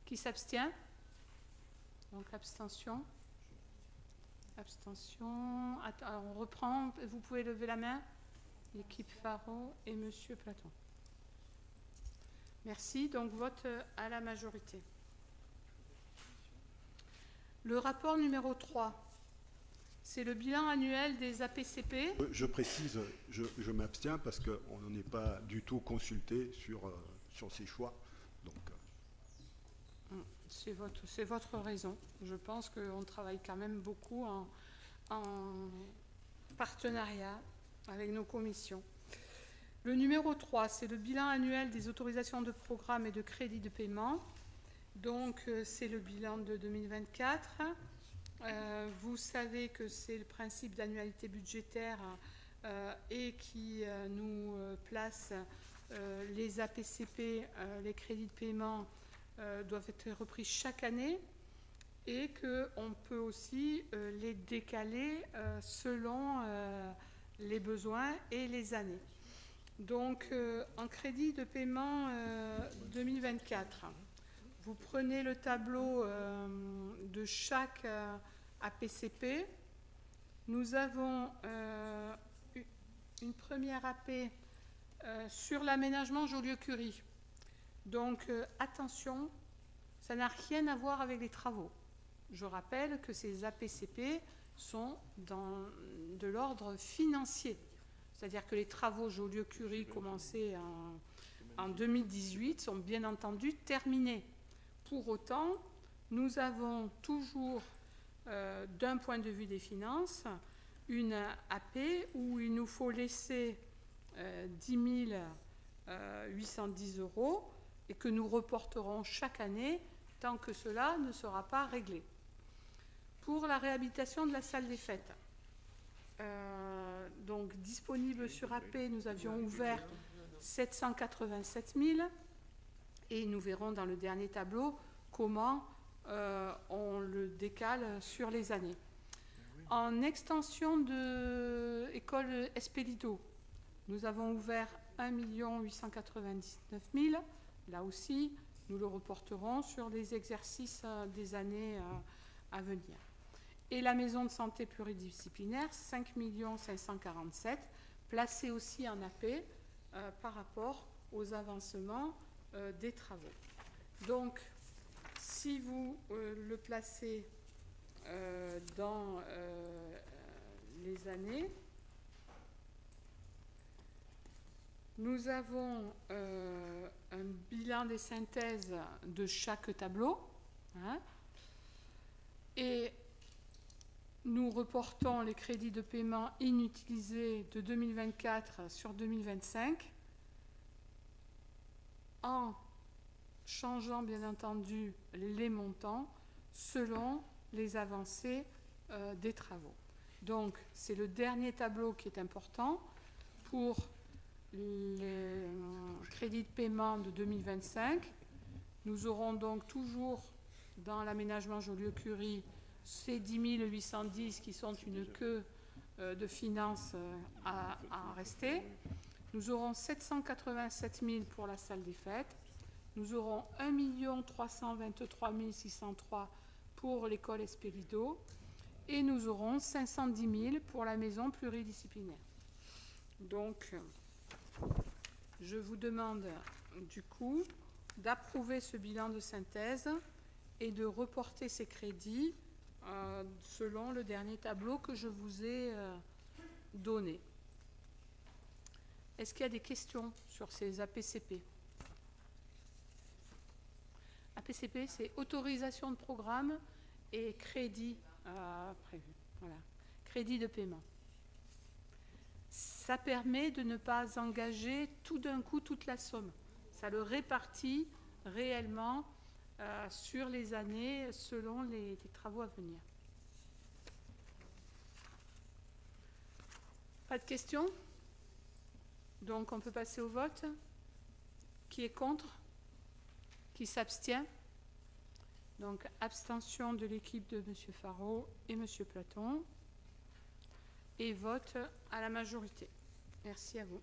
Qui s'abstient? Donc, abstention. Abstention. Alors, on reprend. Vous pouvez lever la main. L'équipe Faro et Monsieur Platon. Merci. Donc, vote à la majorité. Le rapport numéro 3, c'est le bilan annuel des APCP. Je précise, je m'abstiens parce qu'on n'est pas du tout consulté sur ces choix. Donc, c'est votre raison. Je pense qu'on travaille quand même beaucoup en partenariat avec nos commissions. Le numéro 3, c'est le bilan annuel des autorisations de programme et de crédits de paiement. Donc, c'est le bilan de 2024. Vous savez que c'est le principe d'annualité budgétaire et qui nous place les APCP, les crédits de paiement doivent être repris chaque année et qu'on peut aussi les décaler selon les besoins et les années. Donc, en crédit de paiement 2024, vous prenez le tableau de chaque APCP. Nous avons une première AP sur l'aménagement Joliot-Curie. Donc, attention, ça n'a rien à voir avec les travaux. Je rappelle que ces APCP sont de l'ordre financier. C'est-à-dire que les travaux Joliot-Curie commencés en 2018 sont bien entendu terminés. Pour autant, nous avons toujours, d'un point de vue des finances, une AP où il nous faut laisser 10 810 € et que nous reporterons chaque année tant que cela ne sera pas réglé. Pour la réhabilitation de la salle des fêtes, donc disponible sur AP, nous avions ouvert 787 000 et nous verrons dans le dernier tableau comment on le décale sur les années. En extension de école Espelito, nous avons ouvert 1 899 000. Là aussi, nous le reporterons sur les exercices des années à venir. Et la maison de santé pluridisciplinaire, 5 547 000, placée aussi en AP par rapport aux avancements des travaux. Donc, si vous le placez dans les années, nous avons un bilan des synthèses de chaque tableau, hein, et nous reportons les crédits de paiement inutilisés de 2024 sur 2025 en changeant bien entendu les montants selon les avancées des travaux. Donc c'est le dernier tableau qui est important pour les crédits de paiement de 2025. Nous aurons donc toujours dans l'aménagement Joliot-Curie ces 10 810 qui sont une queue de finances à rester. Nous aurons 787 000 pour la salle des fêtes. Nous aurons 1 323 603 pour l'école Espelito. Et nous aurons 510 000 pour la maison pluridisciplinaire. Donc, je vous demande du coup d'approuver ce bilan de synthèse et de reporter ces crédits selon le dernier tableau que je vous ai donné. Est-ce qu'il y a des questions sur ces APCP? APCP, c'est autorisation de programme et crédit prévu. Voilà. Crédit de paiement. Ça permet de ne pas engager tout d'un coup toute la somme. Ça le répartit réellement sur les années selon les travaux à venir. Pas de questions? Donc on peut passer au vote. Qui est contre? Qui s'abstient? Donc abstention de l'équipe de M. Faraud et M. Platon. Et vote à la majorité. Merci à vous.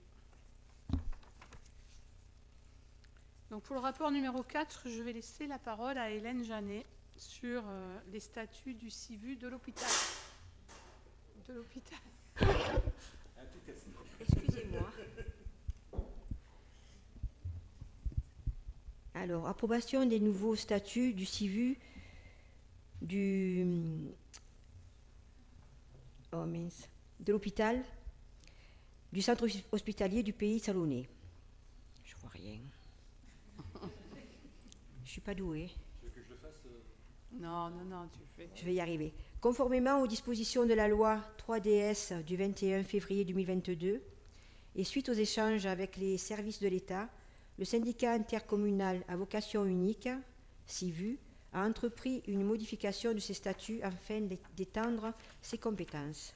Donc pour le rapport numéro 4, je vais laisser la parole à Hélène Janet sur les statuts du CIVU de l'hôpital. De l'hôpital. Excusez-moi. Alors, approbation des nouveaux statuts du CIVU de l'hôpital du centre hospitalier du Pays Salonnais. Je vois rien. Je suis pas douée. Tu veux que je le fasse Non, tu fais. Je vais y arriver. Conformément aux dispositions de la loi 3DS du 21 février 2022 et suite aux échanges avec les services de l'État, le syndicat intercommunal à vocation unique, CIVU, a entrepris une modification de ses statuts afin d'étendre ses compétences.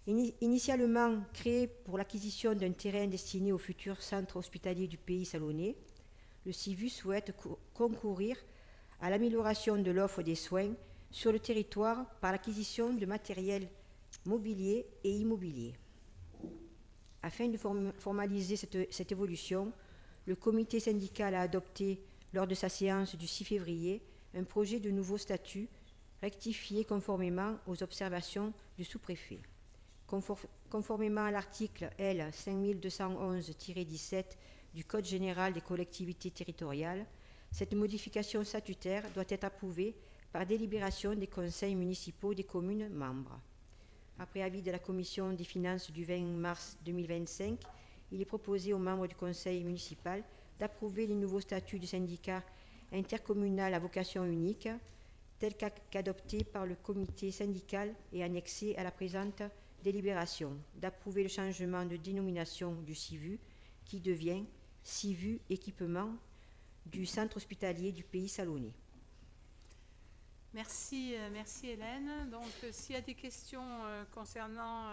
Initialement créé pour l'acquisition d'un terrain destiné au futur centre hospitalier du Pays Salonnais, le CIVU souhaite concourir à l'amélioration de l'offre des soins sur le territoire par l'acquisition de matériel mobilier et immobilier. Afin de formaliser cette évolution, le comité syndical a adopté, lors de sa séance du 6 février, un projet de nouveau statut rectifié conformément aux observations du sous-préfet. Conformément à l'article L. 5211-17 du Code général des collectivités territoriales, cette modification statutaire doit être approuvée par délibération des conseils municipaux des communes membres. Après avis de la Commission des finances du 20 mars 2025, il est proposé aux membres du conseil municipal d'approuver les nouveaux statuts du syndicat intercommunal à vocation unique, tels qu'adoptés par le comité syndical et annexés à la présente délibération, d'approuver le changement de dénomination du CIVU, qui devient CIVU équipement du centre hospitalier du Pays Salonnais. Merci Hélène. Donc, s'il y a des questions concernant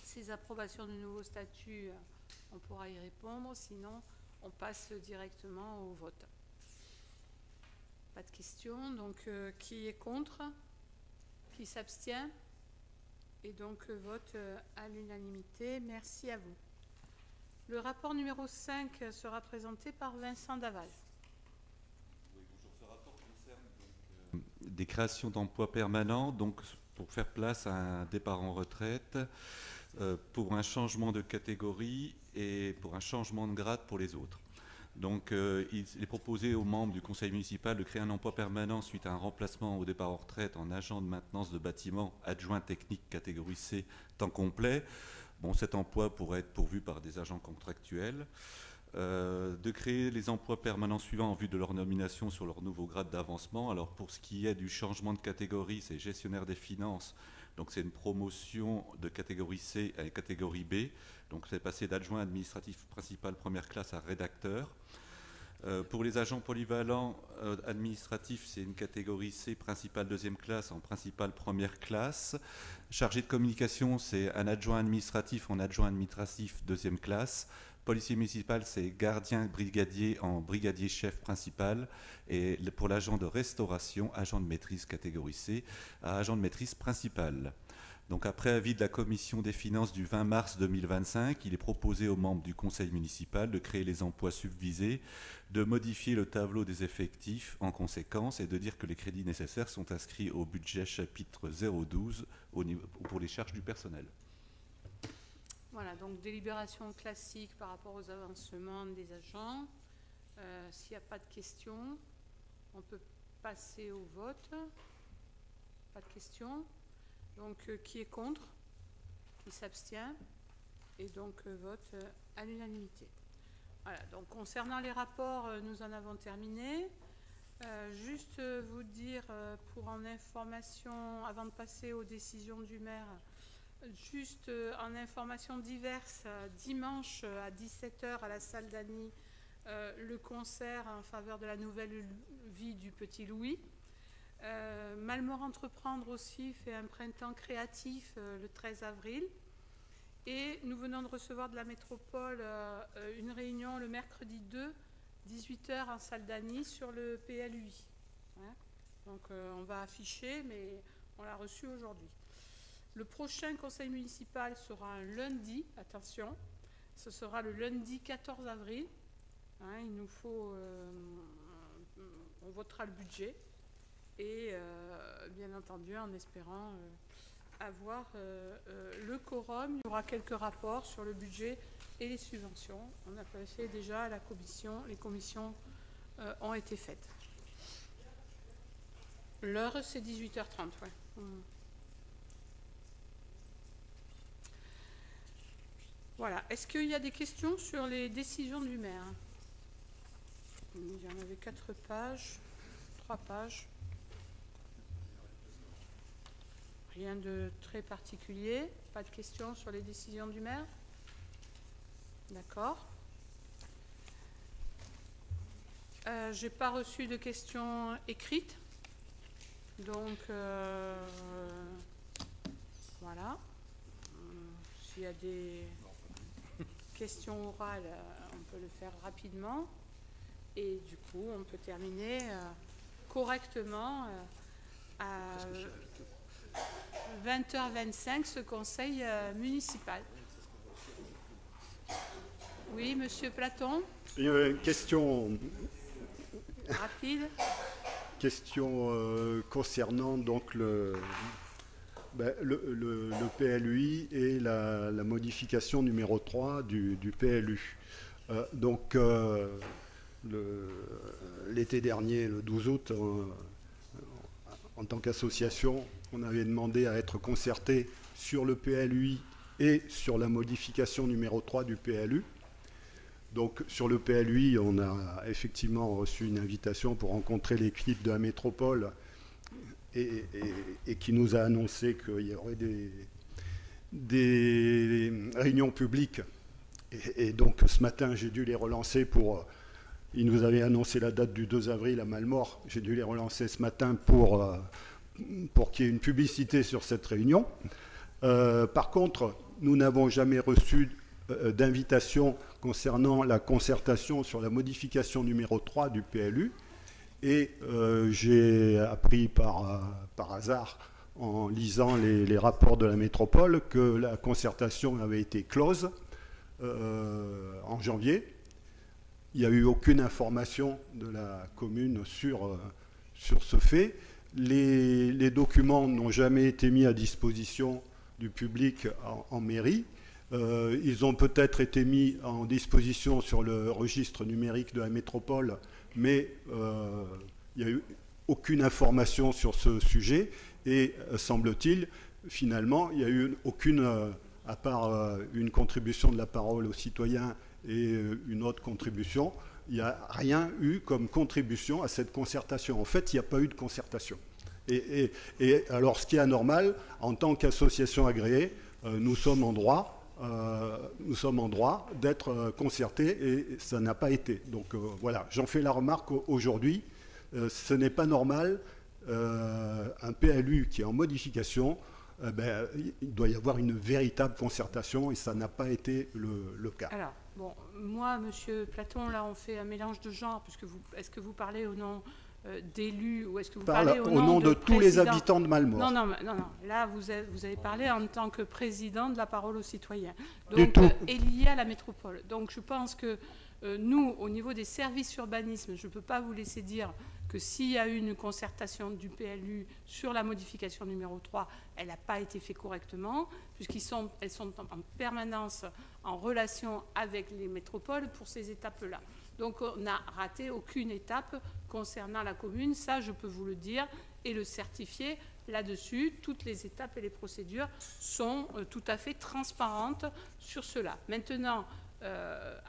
ces approbations de nouveaux statuts, on pourra y répondre. Sinon, on passe directement au vote. Pas de questions. Donc, qui est contre? Qui s'abstient? Et donc, vote à l'unanimité. Merci à vous. Le rapport numéro 5 sera présenté par Vincent Daval. Oui, bonjour. Ce rapport concerne donc, des créations d'emplois permanents, donc pour faire place à un départ en retraite, pour un changement de catégorie et pour un changement de grade pour les autres. Donc il est proposé aux membres du conseil municipal de créer un emploi permanent suite à un remplacement au départ en retraite en agent de maintenance de bâtiment adjoint technique catégorie C temps complet. Bon, cet emploi pourrait être pourvu par des agents contractuels. De créer les emplois permanents suivants en vue de leur nomination sur leur nouveau grade d'avancement. Alors pour ce qui est du changement de catégorie, c'est gestionnaire des finances. Donc c'est une promotion de catégorie C à catégorie B. Donc c'est passé d'adjoint administratif principal première classe à rédacteur. Pour les agents polyvalents administratifs, c'est une catégorie C principale deuxième classe en principale première classe. Chargé de communication, c'est un adjoint administratif en adjoint administratif deuxième classe. Policier municipal, c'est gardien brigadier en brigadier chef principal. Et pour l'agent de restauration, agent de maîtrise catégorie C à agent de maîtrise principal. Donc après avis de la commission des finances du 20 mars 2025, il est proposé aux membres du conseil municipal de créer les emplois subvisés, de modifier le tableau des effectifs en conséquence et de dire que les crédits nécessaires sont inscrits au budget chapitre 012 pour les charges du personnel. Voilà, donc délibération classique par rapport aux avancements des agents. S'il n'y a pas de questions, on peut passer au vote. Pas de questions. Donc, qui est contre? Qui s'abstient? Et donc, vote à l'unanimité. Voilà, donc concernant les rapports, nous en avons terminé. Juste vous dire, pour en information, avant de passer aux décisions du maire, juste en information diverses, dimanche à 17h à la salle d'Annie, le concert en faveur de la nouvelle vie du petit Louis. Malmort Entreprendre aussi fait un printemps créatif le 13 avril. Et nous venons de recevoir de la métropole une réunion le mercredi 2, 18h en salle d'Annie sur le PLUI. Hein, donc on va afficher, mais on l'a reçu aujourd'hui. Le prochain conseil municipal sera un lundi, attention, ce sera le lundi 14 avril. Hein, il nous faut, on votera le budget. Et bien entendu, en espérant avoir le quorum, il y aura quelques rapports sur le budget et les subventions. On a passé déjà à la commission, les commissions ont été faites. L'heure, c'est 18h30. Ouais. Voilà. Est-ce qu'il y a des questions sur les décisions du maire? Il y en avait 4 pages, 3 pages. Rien de très particulier. Pas de questions sur les décisions du maire? D'accord. Je n'ai pas reçu de questions écrites. Donc, voilà. S'il y a des questions orales, on peut le faire rapidement. Et du coup, on peut terminer correctement à 20h25 ce conseil municipal. Oui, Monsieur Platon, Question rapide. Concernant donc le PLUI et la modification numéro 3 du PLU. L'été dernier, le 12 août, en tant qu'association, on avait demandé à être concerté sur le PLUI et sur la modification numéro 3 du PLU. Donc sur le PLUI, on a effectivement reçu une invitation pour rencontrer l'équipe de la métropole et qui nous a annoncé qu'il y aurait des réunions publiques. Et donc ce matin, j'ai dû les relancer pour... Ils nous avaient annoncé la date du 2 avril à Malmort. J'ai dû les relancer ce matin pour qu'il y ait une publicité sur cette réunion. Par contre, nous n'avons jamais reçu d'invitation concernant la concertation sur la modification numéro 3 du PLU. Et j'ai appris par hasard, en lisant les rapports de la métropole, que la concertation avait été close en janvier. Il n'y a eu aucune information de la commune sur ce fait. Les documents n'ont jamais été mis à disposition du public en mairie. Ils ont peut-être été mis en disposition sur le registre numérique de la métropole, mais il n'y a eu aucune information sur ce sujet. Et semble-t-il, finalement, il n'y a eu aucune, à part une contribution de la parole aux citoyens et une autre contribution, il n'y a rien eu comme contribution à cette concertation. En fait, il n'y a pas eu de concertation. Et alors, ce qui est anormal, en tant qu'association agréée, nous sommes en droit d'être concertés et ça n'a pas été. Donc voilà, j'en fais la remarque aujourd'hui. Ce n'est pas normal. Un PLU qui est en modification, il doit y avoir une véritable concertation et ça n'a pas été le cas. Alors, bon, moi, Monsieur Platon, là, on fait un mélange de genres, puisque est-ce que vous parlez au nom d'élus ou est-ce que vous parlez au nom de tous les habitants de Malmort? Non. Là, vous avez parlé en tant que président de la parole aux citoyens. Donc, et lié à la métropole. Donc, je pense que nous, au niveau des services urbanisme, je ne peux pas vous laisser dire que s'il y a eu une concertation du PLU sur la modification numéro 3, elle n'a pas été faite correctement, puisqu'elles sont en permanence en relation avec les métropoles pour ces étapes-là. Donc on n'a raté aucune étape concernant la commune, ça je peux vous le dire, et le certifier là-dessus. Toutes les étapes et les procédures sont tout à fait transparentes sur cela. Maintenant,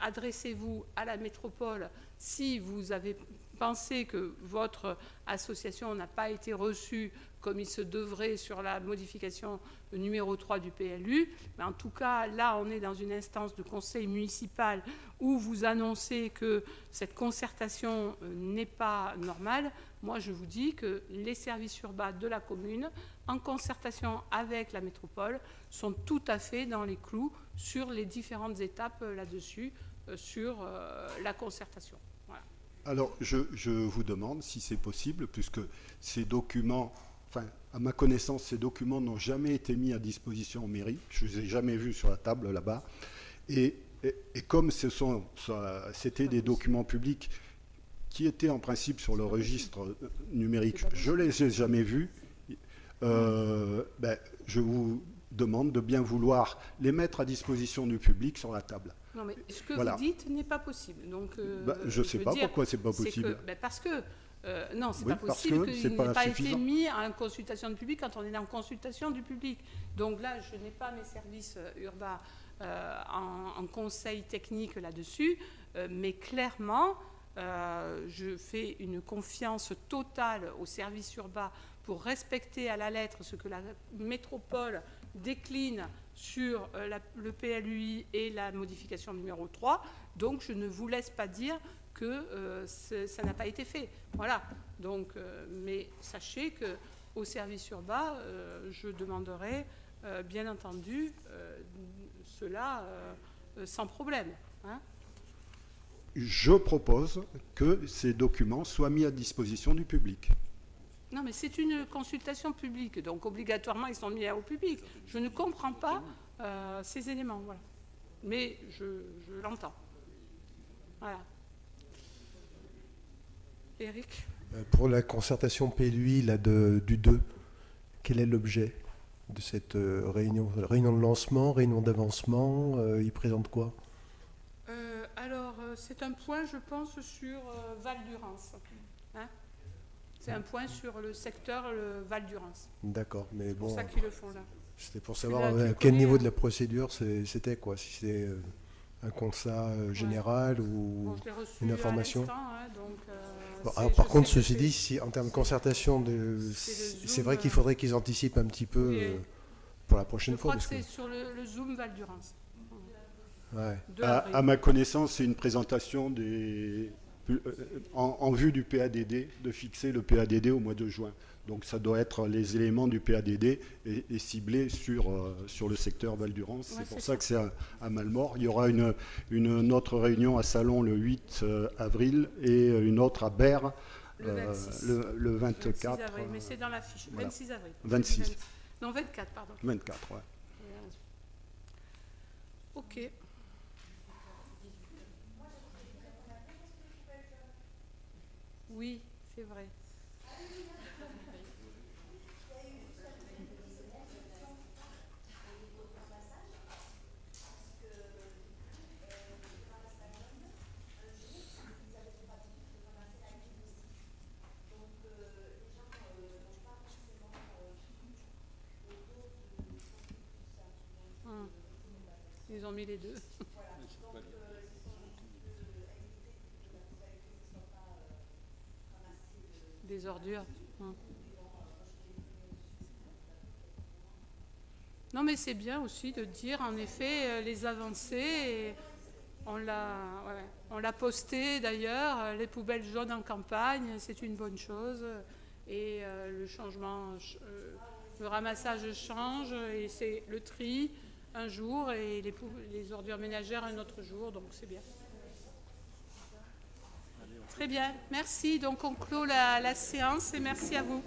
adressez-vous à la métropole si vous avez pensé que votre association n'a pas été reçue comme il se devrait sur la modification numéro 3 du PLU. Mais en tout cas, là, on est dans une instance de conseil municipal où vous annoncez que cette concertation n'est pas normale. Moi, je vous dis que les services urbains de la commune, en concertation avec la métropole, sont tout à fait dans les clous sur les différentes étapes là-dessus, sur la concertation. Voilà. Alors, je vous demande si c'est possible, puisque ces documents, enfin, à ma connaissance, ces documents n'ont jamais été mis à disposition en mairie. Je ne les ai jamais vus sur la table là-bas. Et comme c'était des documents publics qui étaient en principe sur le registre numérique, je ne les ai jamais vus, je vous demande de bien vouloir les mettre à disposition du public sur la table. Non, mais ce que vous dites n'est pas possible. Donc, je ne sais pas pourquoi ce n'est pas possible. Parce que, non, ce n'est pas possible qu'il n'ait pas été mis en consultation du public quand on est en consultation du public. Donc là, je n'ai pas mes services urbains en conseil technique là-dessus, mais clairement, je fais une confiance totale aux services urbains pour respecter à la lettre ce que la métropole décline sur le PLUI et la modification numéro 3. Donc, je ne vous laisse pas dire que ça n'a pas été fait. Voilà. Donc, mais sachez qu'au service urbain, je demanderai, bien entendu, cela sans problème. Hein. Je propose que ces documents soient mis à disposition du public. Non, mais c'est une consultation publique, donc obligatoirement, ils sont mis au public. Je ne comprends pas ces éléments, voilà. Mais je l'entends. Voilà. Eric? Pour la concertation PLUI là, du 2, quel est l'objet de cette réunion? Réunion de lancement, réunion d'avancement, il présente quoi? Alors, c'est un point, je pense, sur Val-d'Urance. Hein, c'est un point sur le secteur Val-d'Urance. D'accord, mais bon. C'est pour ça qu'ils le font là. C'était pour savoir à quel niveau de la procédure c'était quoi, si c'est un constat général ou bon, je l'ai reçu une information. Hein, donc, bon, alors, par contre, ceci dit, si, en termes de concertation, c'est vrai qu'il faudrait qu'ils anticipent un petit peu pour la prochaine fois. Je crois que c'est sur le Zoom Val-d'Urance. Ouais. À ma connaissance, c'est une présentation en vue du PADD, de fixer le PADD au mois de juin. Donc ça doit être les éléments du PADD et ciblés sur le secteur Val-d'Urance. Ouais, c'est pour ça que c'est à Malmort. Il y aura une autre réunion à Salon le 8 avril et une autre à Berre le 24 avril. Mais c'est dans la fiche. Voilà. 26 avril. 26. Non, 24, pardon. 24, ouais. Ok. Oui, c'est vrai. Ils ont mis les deux. Des ordures. Non, mais c'est bien aussi de dire, en effet, les avancées. Et on l'a posté d'ailleurs, les poubelles jaunes en campagne, c'est une bonne chose. Et le changement, le ramassage change, et c'est le tri un jour et les ordures ménagères un autre jour, donc c'est bien. Très bien, merci. Donc on clôt la séance et merci à vous.